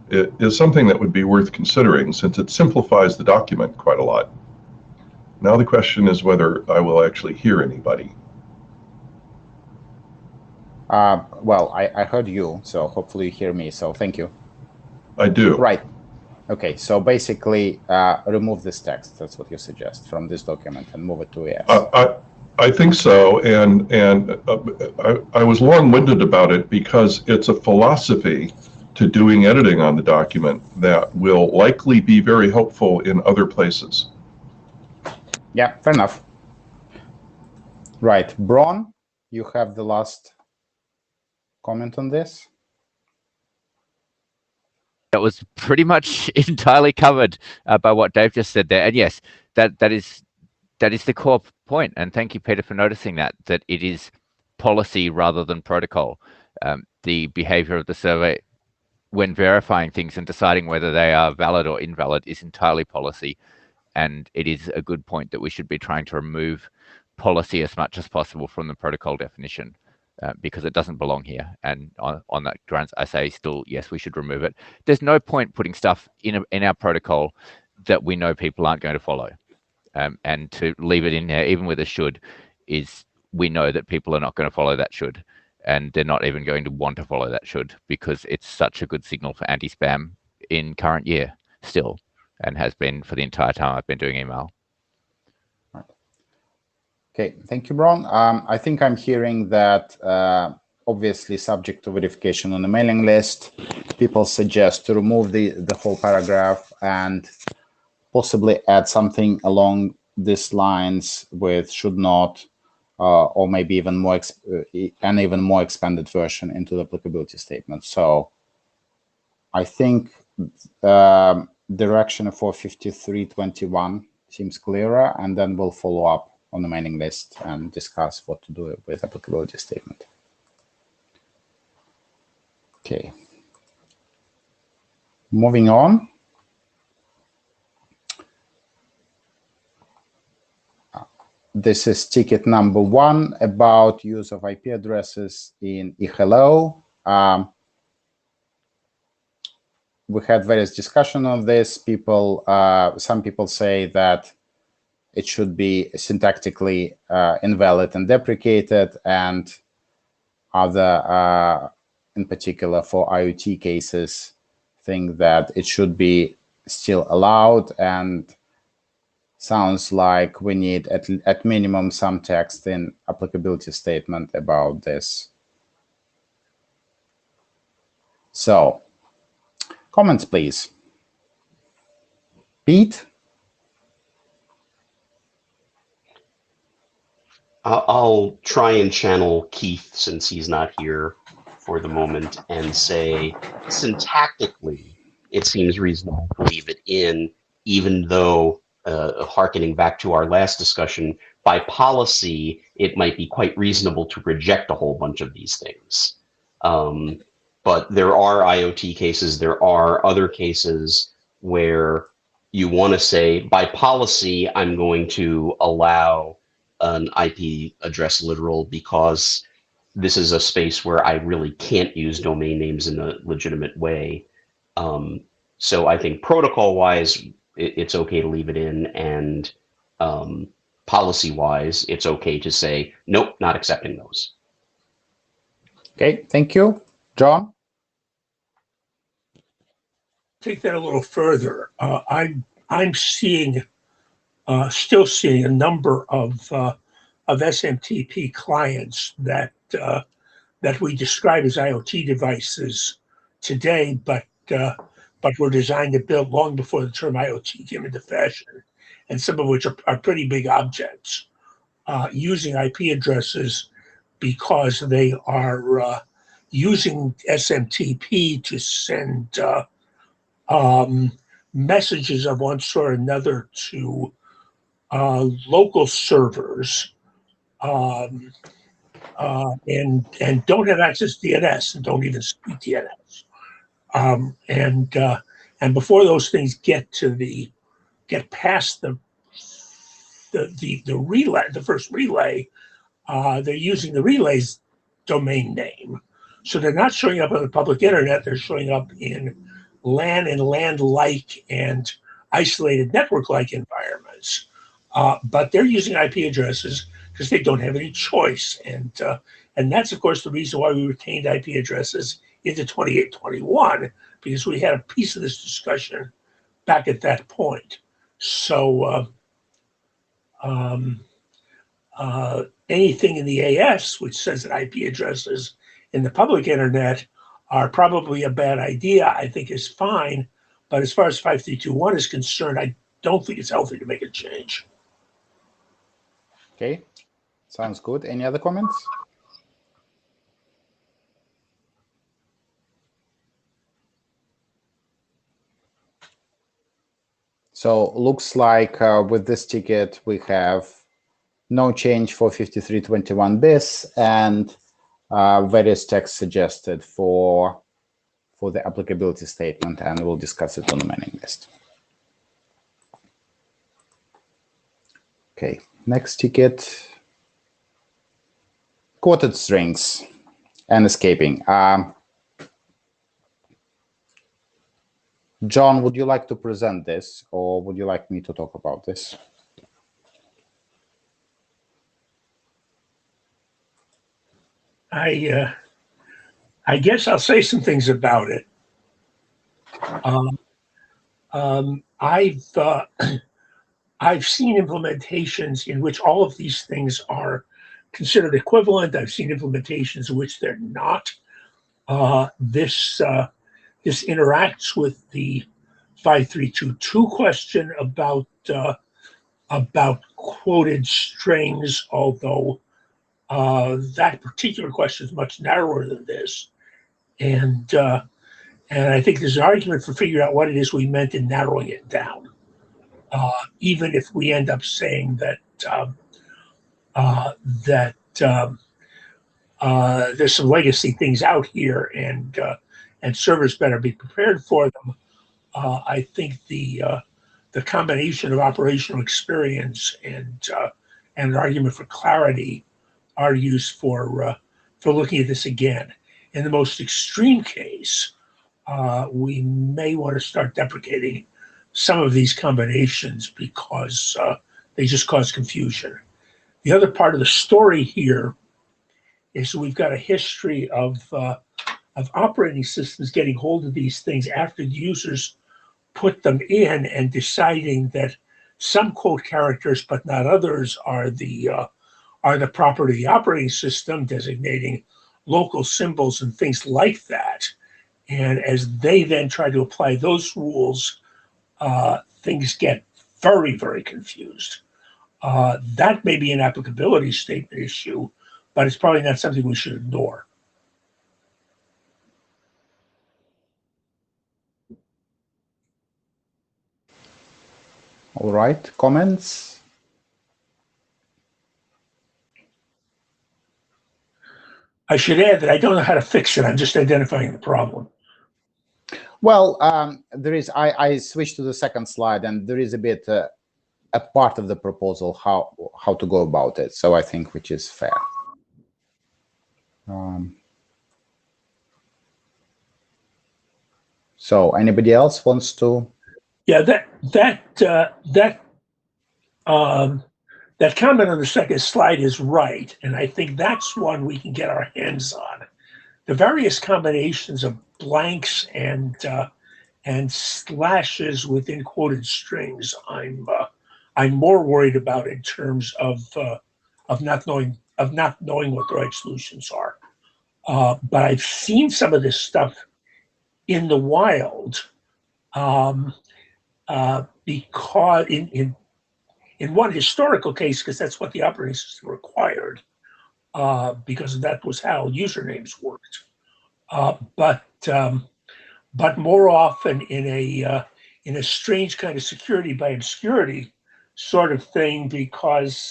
It is something that would be worth considering since it simplifies the document quite a lot. Now the question is whether I will actually hear anybody. Well, I heard you, so hopefully you hear me, so thank you. I do. Right. Okay, so basically remove this text, that's what you suggest, from this document and move it to ES. I think so, and I was long-winded about it because it's a philosophy to doing editing on the document that will likely be very helpful in other places. Yeah, fair enough. Right, Bron, you have the last comment on this. That was pretty much entirely covered by what Dave just said there. And yes, that is the core point. And thank you, Peter, for noticing that it is policy rather than protocol. The behavior of the survey when verifying things and deciding whether they are valid or invalid is entirely policy. And it is a good point that we should be trying to remove policy as much as possible from the protocol definition. Because it doesn't belong here. And on that grounds, I say still, yes, we should remove it. There's no point putting stuff in our protocol that we know people aren't going to follow. And to leave it in there, even with a should, is we know that people are not going to follow that should. And they're not even going to want to follow that should, because it's such a good signal for anti-spam in current year still, and has been for the entire time I've been doing email. Okay, thank you, Bron. I think I'm hearing that obviously subject to verification on the mailing list, people suggest to remove the whole paragraph and possibly add something along these lines with should not, or maybe even more an even more expanded version into the applicability statement. So I think direction for 5321 seems clearer, and then we'll follow up on the mailing list and discuss what to do with applicability statement. Okay. Moving on. This is ticket number 1 about use of IP addresses in eHello. We had various discussion on this. Some people say that it should be syntactically invalid and deprecated, and other, in particular for IoT cases, think that it should be still allowed, and sounds like we need at minimum some text in applicability statement about this. So, comments, please. Pete? I'll try and channel Keith, since he's not here for the moment, and say syntactically it seems reasonable to leave it in, even though, hearkening back to our last discussion, by policy it might be quite reasonable to reject a whole bunch of these things. But there are IoT cases, there are other cases where you want to say, by policy, I'm going to allow an IP address literal because this is a space where I really can't use domain names in a legitimate way. So I think protocol-wise, it's okay to leave it in, and policy-wise, it's okay to say, nope, not accepting those. Okay, thank you. John? Take that a little further. I'm seeing, still seeing a number of SMTP clients that we describe as IoT devices today, but were designed to build long before the term IoT came into fashion, and some of which are pretty big objects, using IP addresses because they are using SMTP to send messages of one sort or another to local servers, and don't have access to DNS and don't even speak DNS. And before those things get past the relay, the first relay, they're using the relay's domain name. So they're not showing up on the public internet, they're showing up in LAN and LAN-like and isolated network-like environments. But they're using IP addresses because they don't have any choice. And that's, of course, the reason why we retained IP addresses into 2821, because we had a piece of this discussion back at that point. So anything in the AS which says that IP addresses in the public internet are probably a bad idea, I think is fine. But as far as 5321 is concerned, I don't think it's healthy to make a change. Okay, sounds good. Any other comments? So looks like with this ticket, we have no change for 5321 bis and various text suggested for the applicability statement, and we'll discuss it on the mailing list. Okay, next ticket, quoted strings and escaping. John, would you like to present this, or would you like me to talk about this? I guess I'll say some things about it. I've seen implementations in which all of these things are considered equivalent. I've seen implementations in which they're not. This interacts with the 5322 question about quoted strings, although that particular question is much narrower than this. And I think there's an argument for figuring out what it is we meant in narrowing it down. Even if we end up saying that there's some legacy things out here, and servers better be prepared for them. I think the combination of operational experience and an argument for clarity argues for looking at this again. In the most extreme case, we may want to start deprecating some of these combinations because they just cause confusion. The other part of the story here is we've got a history of operating systems getting hold of these things after the users put them in and deciding that some quote characters but not others are the property of the operating system, designating local symbols and things like that. And as they then try to apply those rules, things get very, very confused. That may be an applicability statement issue, but it's probably not something we should ignore. All right, comments? I should add that I don't know how to fix it. I'm just identifying the problem. Well, there is. I switched to the second slide, and there is a bit a part of the proposal how to go about it. So I think which is fair. So anybody else wants to? Yeah, that comment on the second slide is right, and I think that's one we can get our hands on. The various combinations of blanks and slashes within quoted strings, I'm more worried about in terms of not knowing what the right solutions are. But I've seen some of this stuff in the wild because in one historical case, because that's what the operating system required, because that was how usernames worked. But more often in a strange kind of security by obscurity sort of thing, because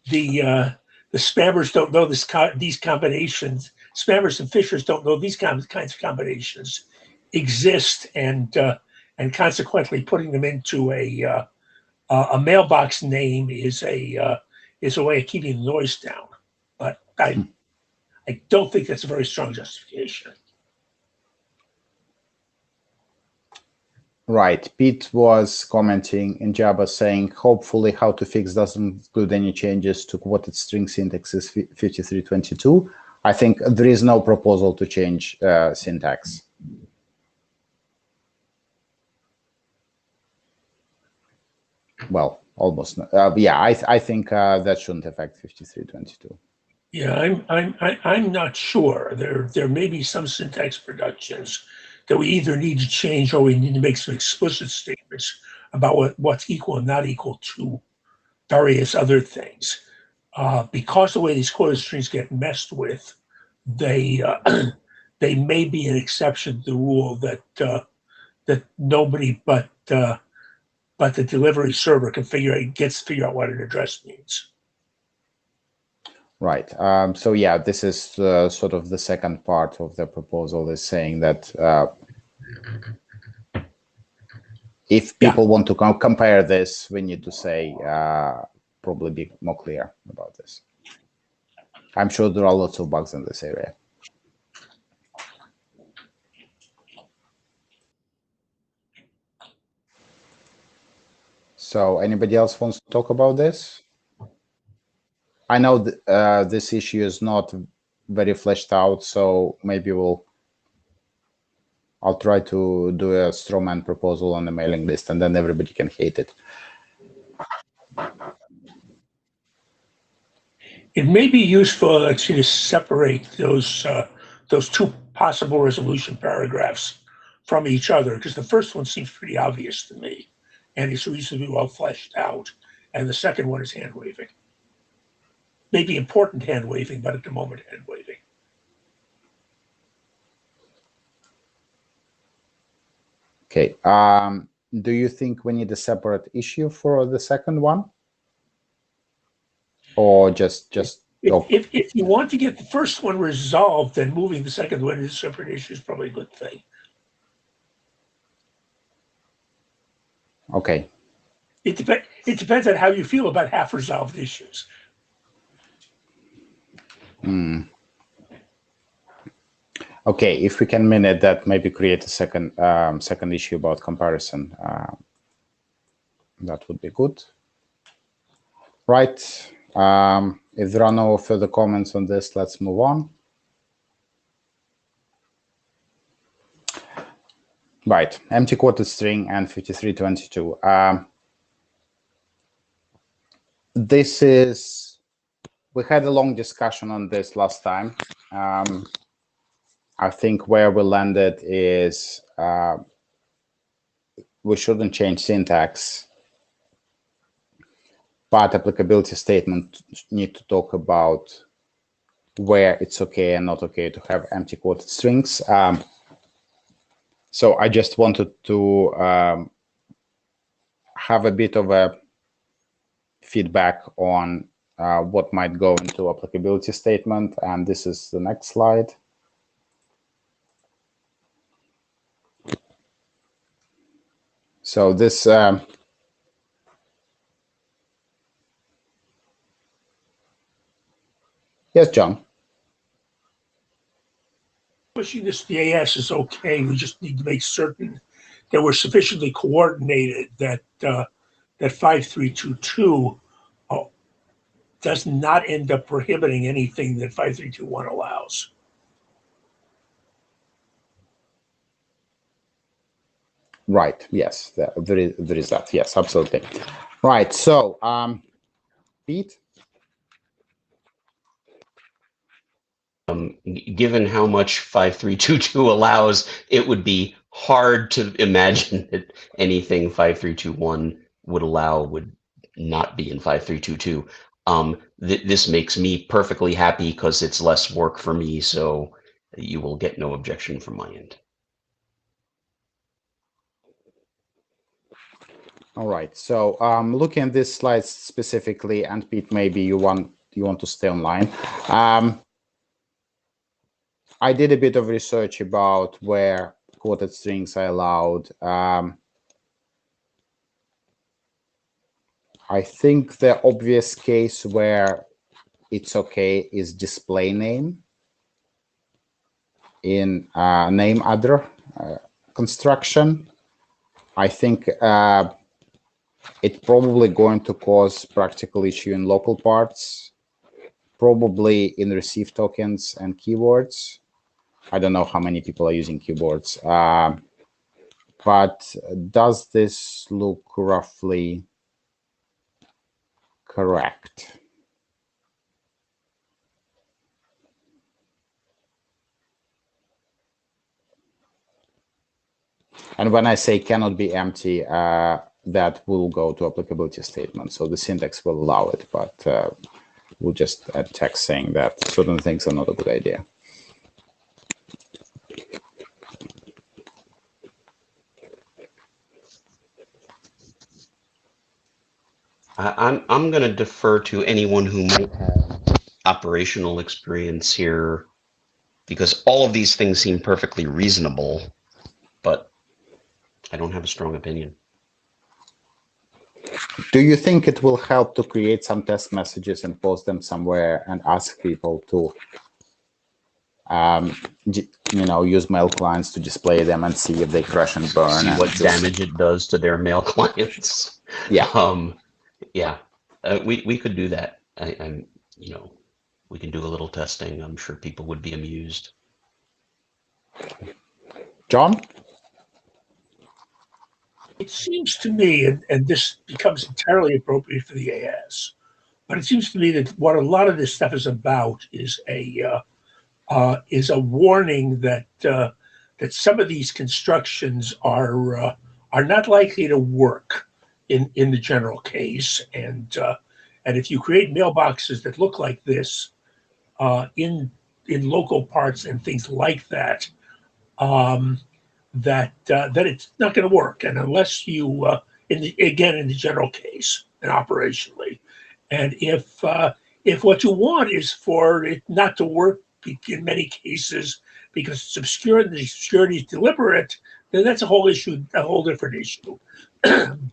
the spammers don't know these combinations. Spammers and phishers don't know these kinds of combinations exist, and consequently putting them into a mailbox name is a way of keeping the noise down. But I don't think that's a very strong justification. Right. Pete was commenting in Java saying, hopefully how to fix doesn't include any changes to quoted string syntaxes 5322. I think there is no proposal to change syntax. Well, almost. Yeah, I think that shouldn't affect 5322. Yeah, I'm not sure. There may be some syntax productions that we either need to change or we need to make some explicit statements about what's equal and not equal to various other things. Because the way these quoted strings get messed with, they may be an exception to the rule that nobody but but the delivery server can gets to figure out what an address means. Right. So yeah, this is sort of the second part of the proposal, is saying that if people want to compare this, we need to say, probably be more clear about this. I'm sure there are lots of bugs in this area. So anybody else wants to talk about this? I know this issue is not very fleshed out, so maybe I'll try to do a straw man proposal on the mailing list, and then everybody can hate it. It may be useful actually to separate those two possible resolution paragraphs from each other, because the first one seems pretty obvious to me, and it's reasonably well fleshed out, and the second one is hand waving. Maybe important hand waving, but at the moment hand waving. Okay. Do you think we need a separate issue for the second one, or just? If you want to get the first one resolved, then moving the second one into a separate issue is probably a good thing. Okay. It depends on how you feel about half-resolved issues. Okay, if we can minute that, maybe create a second issue about comparison. That would be good. Right. If there are no further comments on this, let's move on. Right, empty quoted string and 5322. This is, we had a long discussion on this last time. I think where we landed is we shouldn't change syntax, but applicability statement need to talk about where it's okay and not okay to have empty quoted strings. So I just wanted to have a bit of a feedback on what might go into applicability statement, and this is the next slide. So this yes, John. Pushing this JS is okay. We just need to make certain that we're sufficiently coordinated that that 5322 does not end up prohibiting anything that 5321 allows. Right. Yes, there is that. Yes, absolutely. Right. So, Pete. Given how much 5322 allows, it would be hard to imagine that anything 5321 would allow would not be in 5322. This makes me perfectly happy because it's less work for me, so you will get no objection from my end. All right. So, looking at this slide specifically, and Pete, maybe you want to stay online. I did a bit of research about where quoted strings are allowed. I think the obvious case where it's okay is display name in name other construction. I think it's probably going to cause practical issue in local parts, probably in receive tokens and keywords. I don't know how many people are using keyboards, but does this look roughly correct? And when I say cannot be empty, that will go to applicability statement. So the syntax will allow it, but we'll just add text saying that certain things are not a good idea. I'm going to defer to anyone who might have operational experience here, because all of these things seem perfectly reasonable, but I don't have a strong opinion. Do you think it will help to create some test messages and post them somewhere and ask people to, use mail clients to display them and see if they crash and burn? See what damage it does to their mail clients. Yeah. Yeah. We could do that. We can do a little testing. I'm sure people would be amused. John? It seems to me, and this becomes entirely appropriate for the AS, but it seems to me that what a lot of this stuff is about is a warning that that some of these constructions are not likely to work in the general case, and if you create mailboxes that look like this in local parts and things like that, that it's not going to work, and unless you in the general case and operationally, and if what you want is for it not to work in many cases because it's obscure and the obscurity is deliberate, then that's a whole issue, a whole different issue.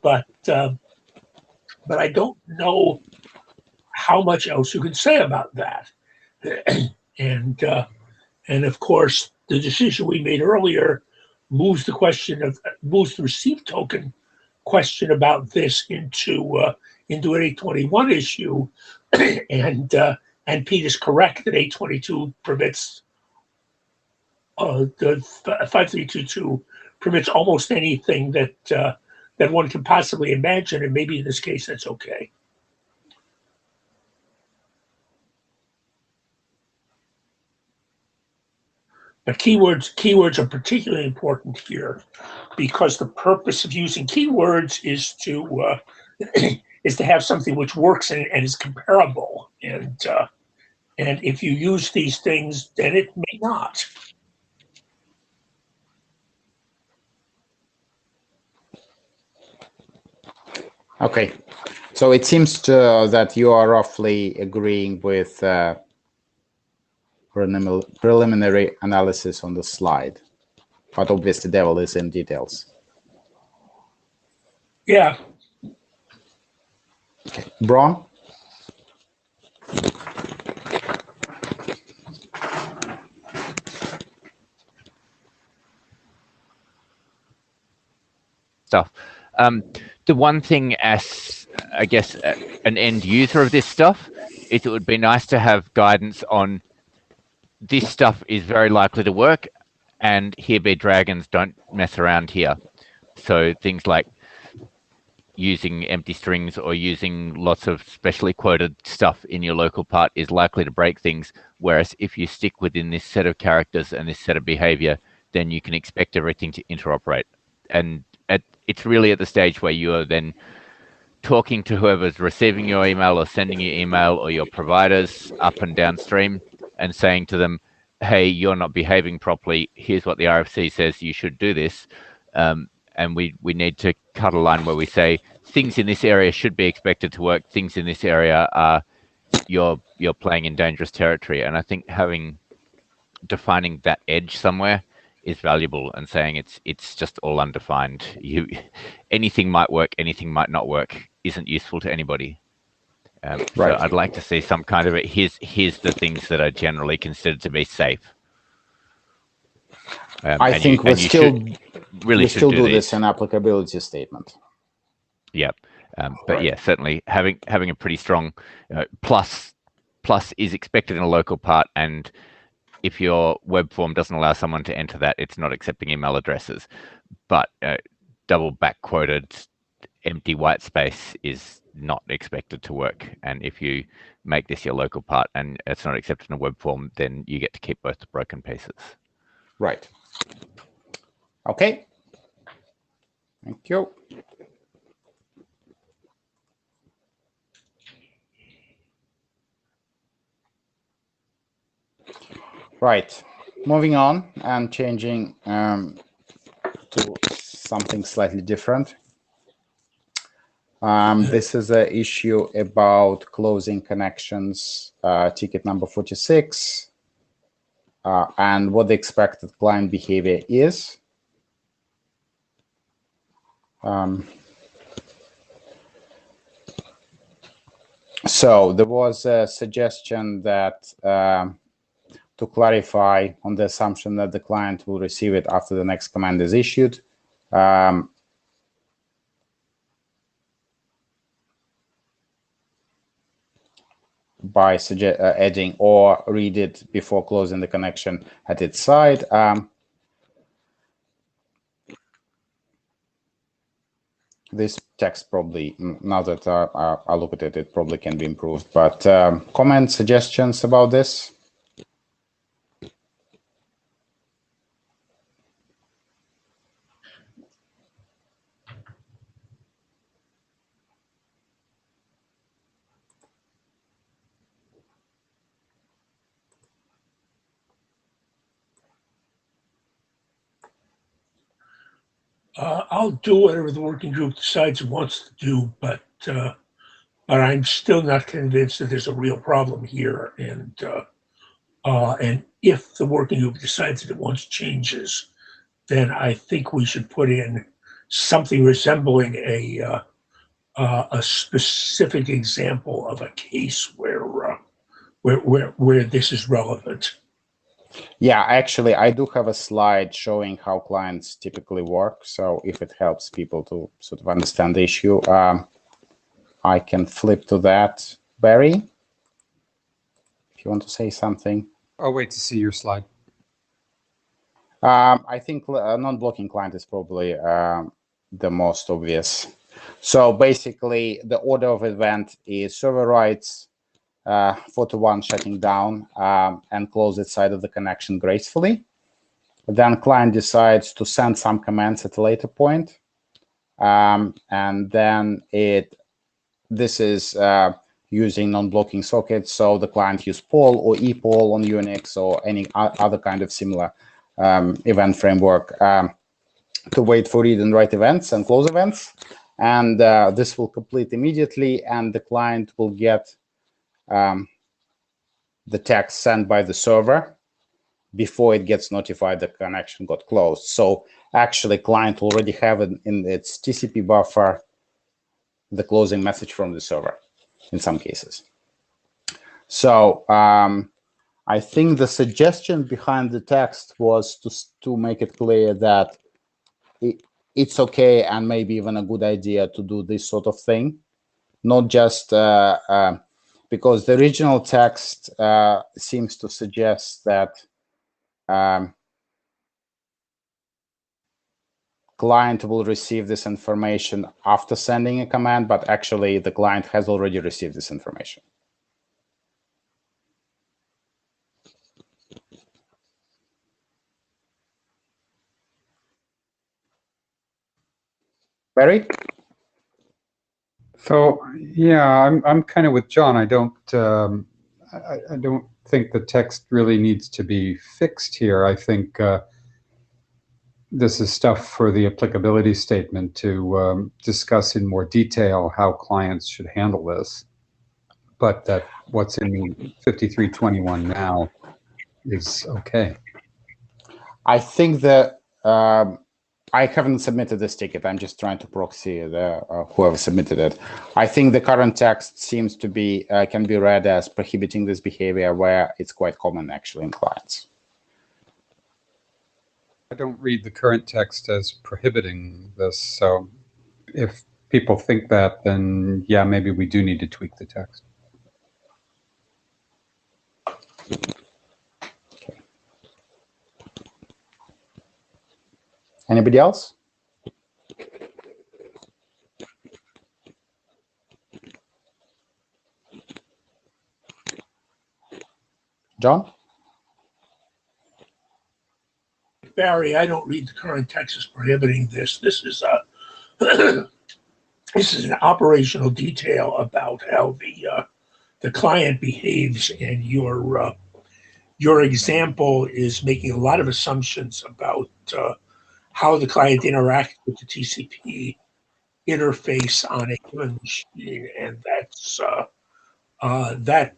But I don't know how much else you can say about that. And of course, the decision we made earlier moves the receive token question about this into an 821 issue, and Pete is correct that 822 permits the 5322 permits almost anything that one can possibly imagine, and maybe in this case that's okay. But keywords are particularly important here because the purpose of using keywords is to have something which works and is comparable. And if you use these things, then it may not. Okay, so it seems that you are roughly agreeing with preliminary analysis on the slide, but obviously the devil is in details. Yeah. Okay, Braun? Stuff. The one thing, as I guess an end user of this stuff, is it would be nice to have guidance on this stuff is very likely to work, and here be dragons, don't mess around here. So things like using empty strings or using lots of specially quoted stuff in your local part is likely to break things, whereas if you stick within this set of characters and this set of behavior, then you can expect everything to interoperate. And it's really at the stage where you are then talking to whoever's receiving your email or sending you email or your providers up and downstream and saying to them, hey, you're not behaving properly. Here's what the RFC says you should do this. And we need to cut a line where we say things in this area should be expected to work. Things in this area are you're playing in dangerous territory. And I think defining that edge somewhere is valuable, and saying it's just all undefined. Anything might work, anything might not work isn't useful to anybody. Right. So I'd like to see some kind of here's the things that are generally considered to be safe. I think we still do this in applicability statement. Yeah, but yeah, certainly having a pretty strong plus is expected in a local part, and if your web form doesn't allow someone to enter that, it's not accepting email addresses. But double back quoted empty white space is not expected to work. And if you make this your local part and it's not accepted in a web form, then you get to keep both the broken pieces. Right. Okay. Thank you. Right. Moving on and changing to something slightly different. This is an issue about closing connections, ticket number 46, and what the expected client behavior is. So there was a suggestion that to clarify on the assumption that the client will receive it after the next command is issued. By adding or read it before closing the connection at its side. This text probably, now that I look at it, it probably can be improved. But comments, suggestions about this? I'll do whatever the working group decides it wants to do, but I'm still not convinced that there's a real problem here. And if the working group decides that it wants changes, then I think we should put in something resembling a specific example of a case where this is relevant. Yeah, actually, I do have a slide showing how clients typically work. So if it helps people to sort of understand the issue, I can flip to that. Barry, if you want to say something. I'll wait to see your slide. I think non-blocking client is probably the most obvious. So basically, the order of event is server writes, 41 shutting down and close its side of the connection gracefully. Then client decides to send some commands at a later point. And then this is using non-blocking sockets. So the client use poll or epoll on Unix or any other kind of similar event framework to wait for read and write events and close events. And this will complete immediately, and the client will get the text sent by the server before it gets notified the connection got closed. So actually, client already have it in its TCP buffer the closing message from the server in some cases. So I think the suggestion behind the text was to make it clear that it's okay and maybe even a good idea to do this sort of thing, not just because the original text seems to suggest that client will receive this information after sending a command, but actually the client has already received this information. Barry? So yeah, I'm kind of with John. I don't think the text really needs to be fixed here. I think this is stuff for the applicability statement to discuss in more detail how clients should handle this. But that what's in 5321 now is okay. I think that I haven't submitted this ticket. I'm just trying to proxy whoever submitted it. I think the current text seems to be can be read as prohibiting this behavior, where it's quite common actually in clients. I don't read the current text as prohibiting this. So if people think that, then yeah, maybe we do need to tweak the text. Okay. Anybody else? John? Barry, I don't read the current text as prohibiting this. This is this is an operational detail about how the client behaves, and your example is making a lot of assumptions about how the client interacts with the TCP interface on a given machine, and that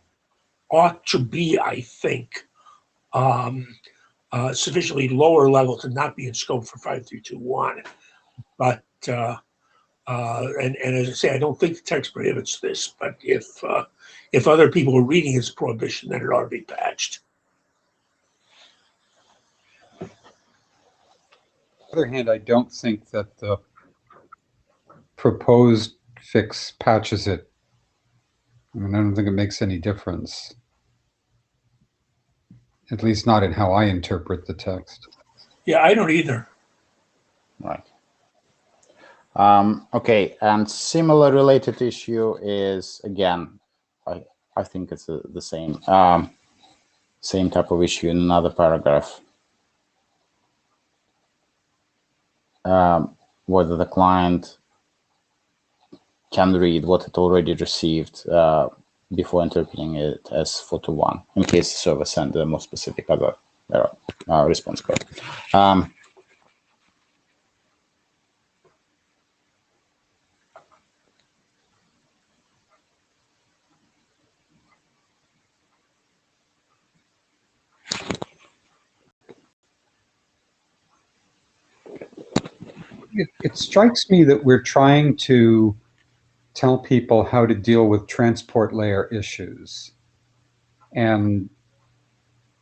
ought to be, I think, sufficiently lower level to not be in scope for 5321. But and as I say, I don't think the text prohibits this. But if other people are reading its prohibition, then it ought to be patched. On the other hand, I don't think that the proposed fix patches it. I mean, I don't think it makes any difference. At least not in how I interpret the text. Yeah, I don't either. Right. Okay, and similar related issue is, again, I think it's the same same type of issue in another paragraph. Whether the client can read what it already received before interpreting it as 421, in case the server sent a more specific other response code. It strikes me that we're trying to tell people how to deal with transport layer issues. And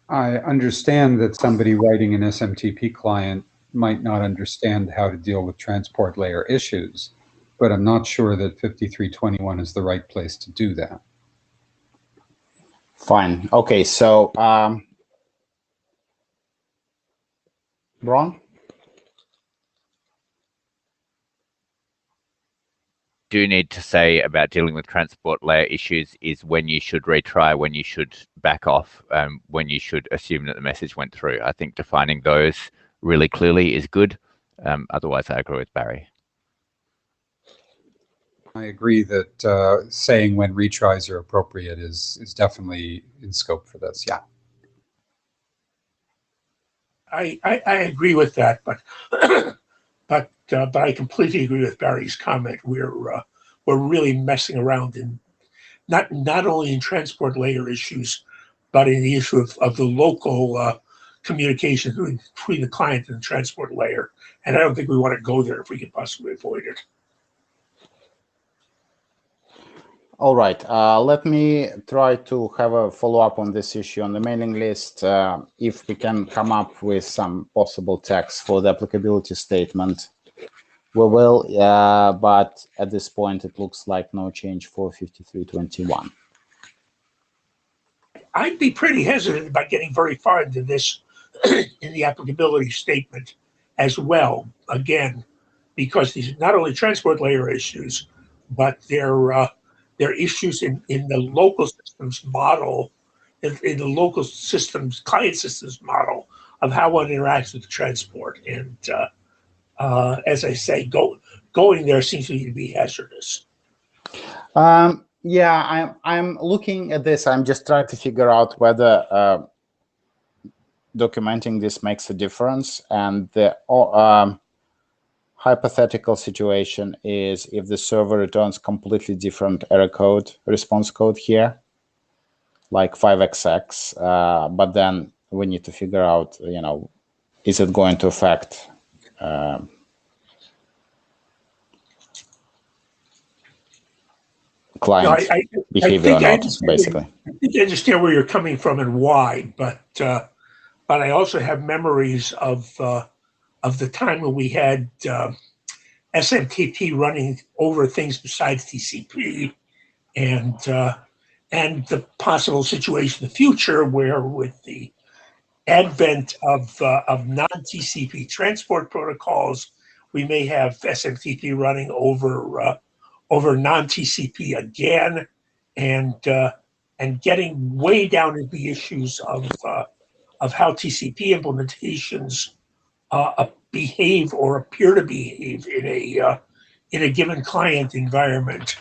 I understand that somebody writing an SMTP client might not understand how to deal with transport layer issues, but I'm not sure that 5321 is the right place to do that. Fine. Okay, so Ron? Do need to say about dealing with transport layer issues is when you should retry, when you should back off, when you should assume that the message went through. I think defining those really clearly is good. Otherwise, I agree with Barry. I agree that saying when retries are appropriate is definitely in scope for this. Yeah. I agree with that, but but I completely agree with Barry's comment. We're really messing around in not only in transport layer issues, but in the issue of the local communication between the client and the transport layer. And I don't think we want to go there if we can possibly avoid it. All right, let me try to have a follow-up on this issue on the mailing list. If we can come up with some possible text for the applicability statement, we will, but at this point, it looks like no change for 5321. I'd be pretty hesitant about getting very far into this in the applicability statement as well, again, because these are not only transport layer issues, but they're issues in the local systems model, in the local systems, client systems model of how one interacts with the transport. And as I say, going there seems to me to be hazardous. Yeah, I'm looking at this. I'm just trying to figure out whether documenting this makes a difference. And the hypothetical situation is if the server returns completely different error code, response code here, like 5xx, but then we need to figure out, is it going to affect client behavior or not, basically. I think I understand where you're coming from and why, but I also have memories of the time when we had SMTP running over things besides TCP, and the possible situation in the future where, with the advent of non-TCP transport protocols, we may have SMTP running over non-TCP again, and getting way down into the issues of how TCP implementations behave or appear to behave in a given client environment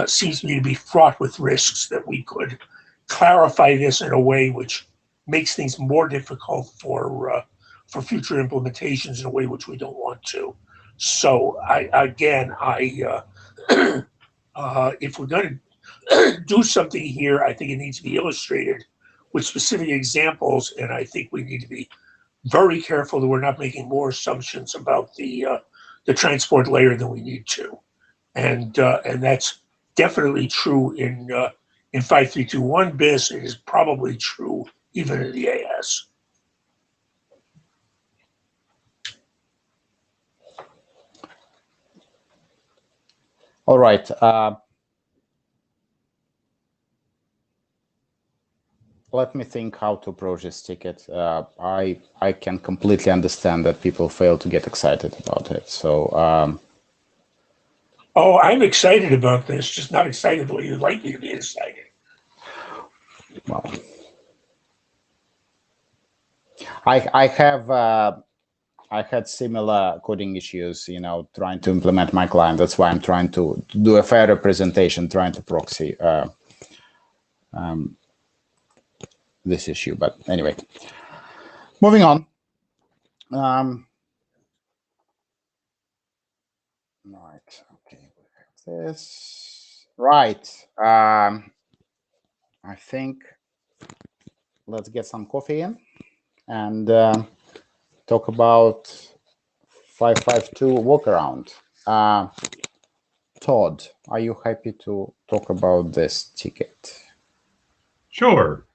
seems to me to be fraught with risks. That we could clarify this in a way which makes things more difficult for future implementations in a way which we don't want to. So if we're going to do something here, I think it needs to be illustrated with specific examples, and I think we need to be very careful that we're not making more assumptions about the transport layer than we need to, and that's definitely true in 5321 BIS. It is probably true even in the AS. All right. Let me think how to approach this ticket. I can completely understand that people fail to get excited about it. So. Oh, I'm excited about this. Just not excited the way you'd like me to be excited. Well, I had similar coding issues, trying to implement my client. That's why I'm trying to do a fair representation, trying to proxy this issue. But anyway, moving on. Right. Okay. We have this. Right. I think let's get some coffee in and talk about 552 workaround. Todd, are you happy to talk about this ticket? Sure.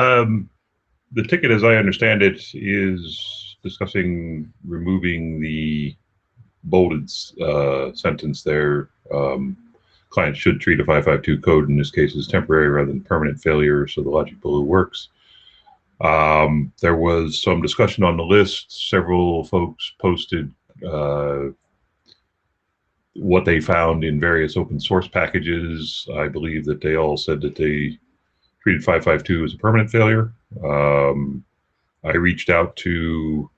The ticket, as I understand it, is discussing removing the bolded sentence there. Client should treat a 552 code in this case as temporary rather than permanent failure, so the logic below works. There was some discussion on the list. Several folks posted what they found in various open source packages. I believe that they all said that they treated 552 as a permanent failure. I reached out to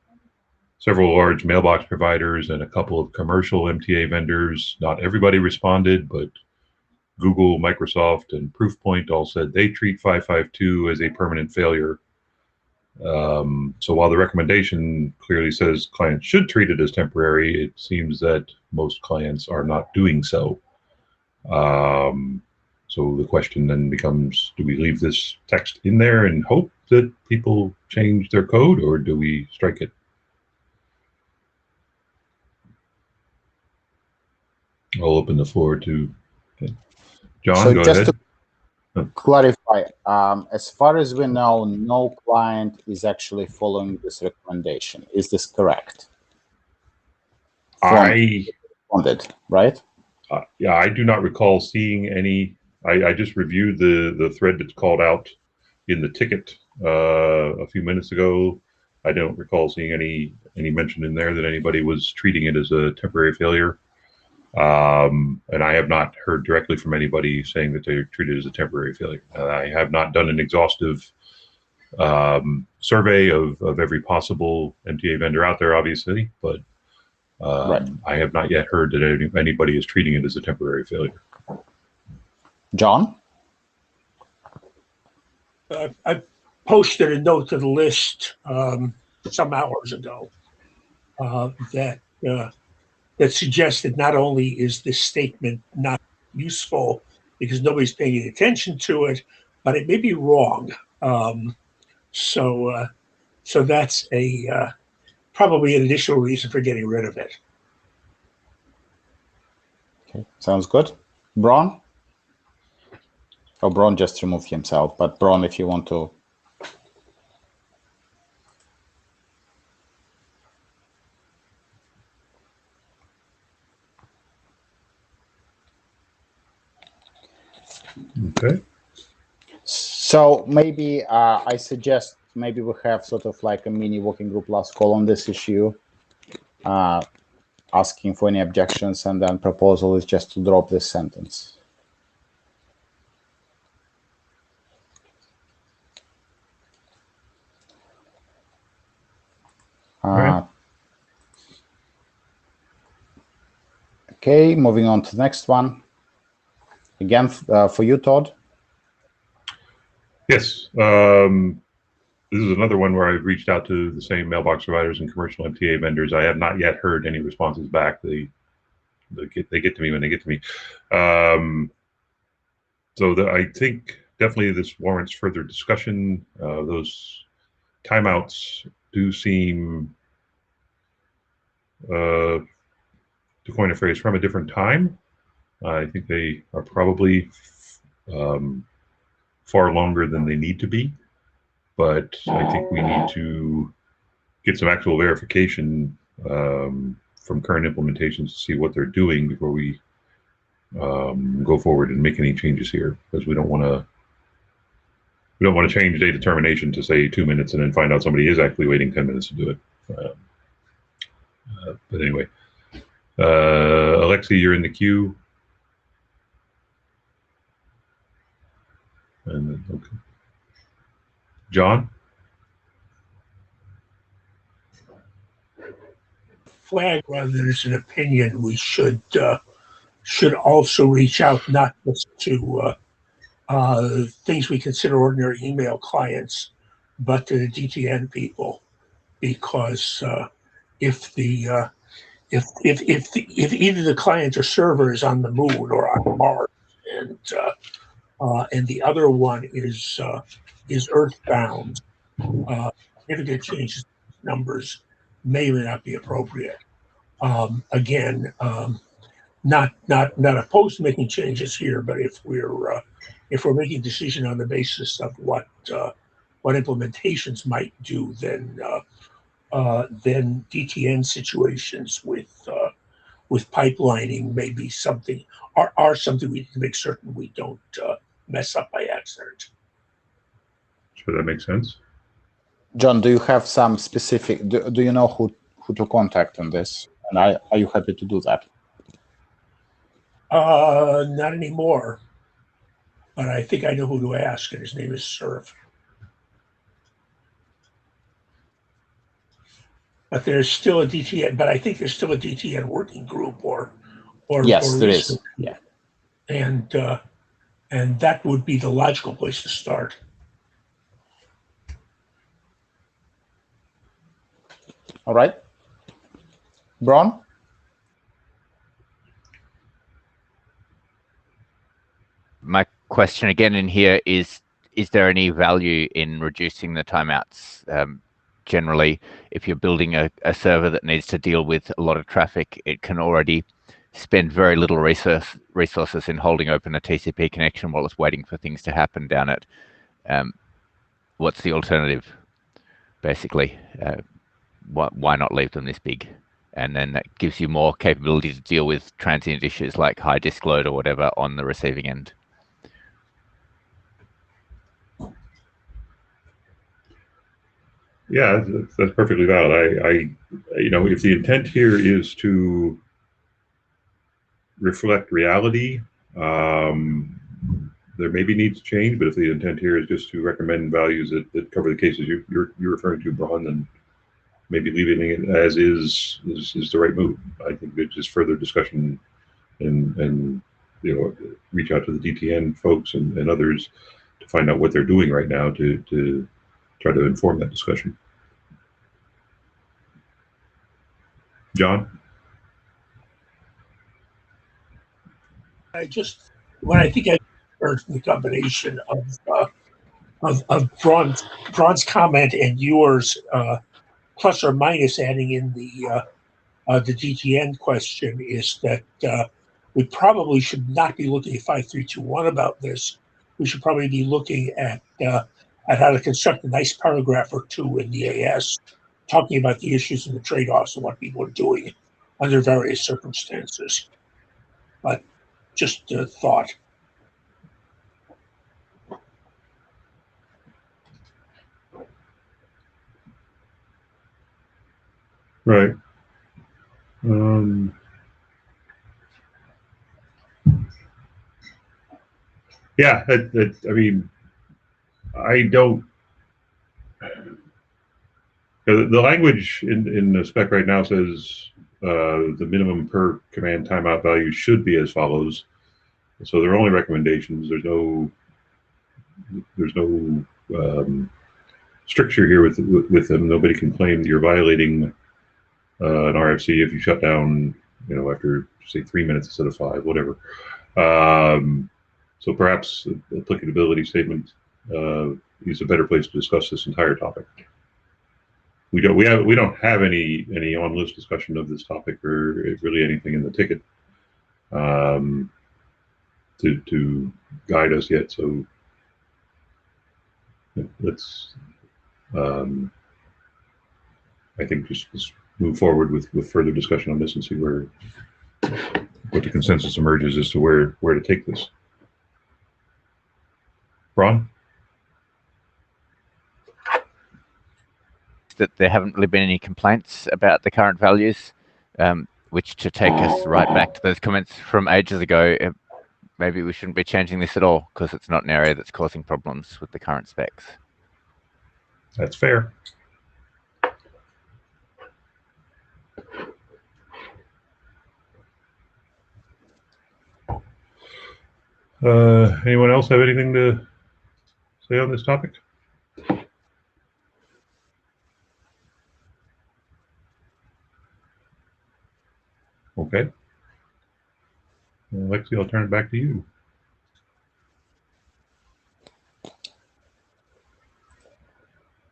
several large mailbox providers and a couple of commercial MTA vendors. Not everybody responded, but Google, Microsoft, and Proofpoint all said they treat 552 as a permanent failure. So while the recommendation clearly says clients should treat it as temporary, it seems that most clients are not doing so. So the question then becomes, do we leave this text in there and hope that people change their code, or do we strike it? I'll open the floor to John. So go just ahead. To clarify, as far as we know, no client is actually following this recommendation. Is this correct? I responded, right? Yeah, I do not recall seeing any. I just reviewed the thread that's called out in the ticket a few minutes ago. I don't recall seeing any mention in there that anybody was treating it as a temporary failure. And I have not heard directly from anybody saying that they're treated as a temporary failure. I have not done an exhaustive survey of every possible MTA vendor out there, obviously, but right. I have not yet heard that anybody is treating it as a temporary failure. John? I posted a note to the list some hours ago that suggested not only is this statement not useful because nobody's paying any attention to it, but it may be wrong. So that's probably an additional reason for getting rid of it. Okay, sounds good. Braun? Oh, Braun just removed himself, but Braun, if you want to. Okay. So maybe I suggest maybe we have sort of like a mini working group last call on this issue, asking for any objections, and then proposal is just to drop this sentence. Right. Okay, moving on to the next one. Again, for you, Todd. Yes. This is another one where I've reached out to the same mailbox providers and commercial MTA vendors. I have not yet heard any responses back. They get to me when they get to me. So I think definitely this warrants further discussion. Those timeouts do seem, to coin a phrase, from a different time. I think they are probably far longer than they need to be. But I think we need to get some actual verification from current implementations to see what they're doing before we go forward and make any changes here, because we don't want to change day determination to say 2 minutes and then find out somebody is actually waiting 10 minutes to do it. But anyway, Alexi, you're in the queue. And then, okay. John? Flag, rather than as an opinion, we should also reach out not just to things we consider ordinary email clients, but to the DTN people, because if either the client or server is on the moon or on Mars, and the other one is earthbound, significant changes in numbers may or may not be appropriate. Again, not opposed to making changes here, but if we're making a decision on the basis of what implementations might do, then DTN situations with pipelining may be something are something we need to make certain we don't mess up by accident. Sure, that makes sense. John, do you have some specific? Do you know who to contact on this? And are you happy to do that? Not anymore. But I think I know who to ask, and his name is Serv. But there's still a DTN. But I think there's still a DTN working group, or yes, or there is. Yeah, and that would be the logical place to start. All right, Bron. My question again in here is there any value in reducing the timeouts? Generally, if you're building a server that needs to deal with a lot of traffic, it can already spend very little resources in holding open a TCP connection while it's waiting for things to happen down it. What's the alternative, basically? Why not leave them this big? And then that gives you more capability to deal with transient issues like high disk load or whatever on the receiving end. Yeah, that's perfectly valid. I if the intent here is to reflect reality, there maybe needs to change. But if the intent here is just to recommend values that cover the cases you're referring to, Braun, then maybe leaving it as is the right move. I think that just further discussion and reach out to the DTN folks and others to find out what they're doing right now to try to inform that discussion. John? When I think I heard the combination of Braun's comment and yours, plus or minus adding in the DTN question, is that we probably should not be looking at 5321 about this. We should probably be looking at how to construct a nice paragraph or two in the AS, talking about the issues and the trade-offs and what people are doing under various circumstances. But just a thought. Right. Yeah, I mean, I don't. The language in the spec right now says the minimum per command timeout value should be as follows. So there are only recommendations. There's no stricture here with them. Nobody can claim that you're violating an RFC if you shut down, after say 3 minutes instead of 5, whatever. So perhaps the applicability statement is a better place to discuss this entire topic. We don't have any on list discussion of this topic or really anything in the ticket to guide us yet. So let's I think just move forward with further discussion on this and see what the consensus emerges as to where to take this. Ron? That there haven't really been any complaints about the current values, which to take us right back to those comments from ages ago, maybe we shouldn't be changing this at all because it's not an area that's causing problems with the current specs. That's fair. Anyone else have anything to say on this topic? Okay. Lexi, I'll turn it back to you.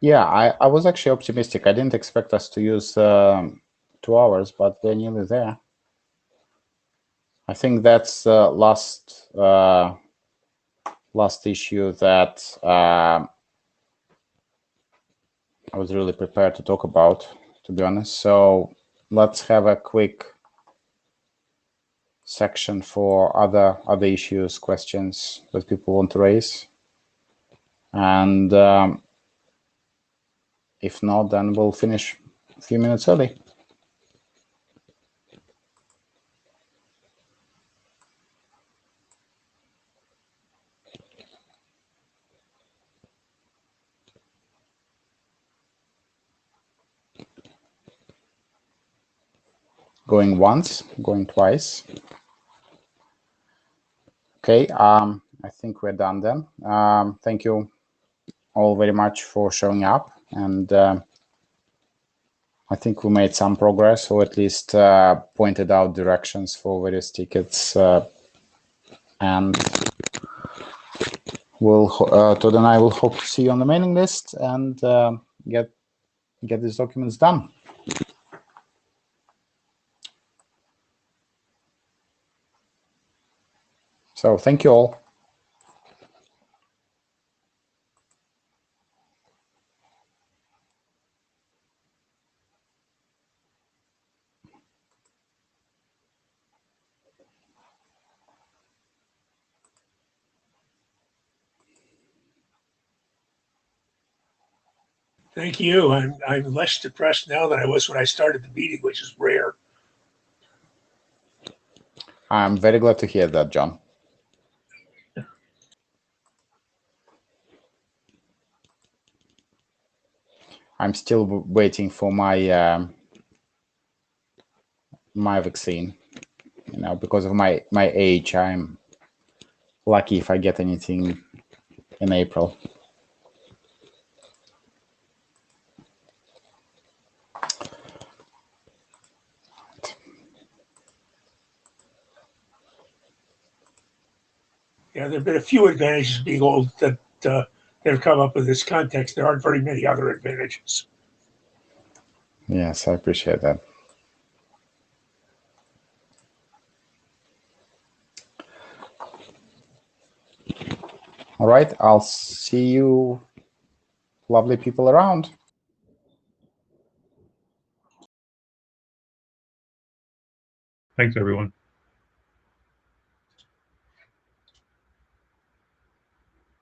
Yeah, I was actually optimistic. I didn't expect us to use 2 hours, but we're nearly there. I think that's last issue that I was really prepared to talk about, to be honest. So let's have a quick section for other issues, questions that people want to raise. And if not, then we'll finish a few minutes early. Going once, going twice. Okay, I think we're done then. Thank you all very much for showing up, and I think we made some progress, or at least pointed out directions for various tickets, and Todd and I will hope to see you on the mailing list and get these documents done. So thank you all. Thank you. I'm less depressed now than I was when I started the meeting, which is rare. I'm very glad to hear that, John. I'm still waiting for my my vaccine. Because of my age, I'm lucky if I get anything in April. Yeah, there have been a few advantages being old that have come up in this context. There aren't very many other advantages. Yes, I appreciate that. All right, I'll see you lovely people around. Thanks, everyone.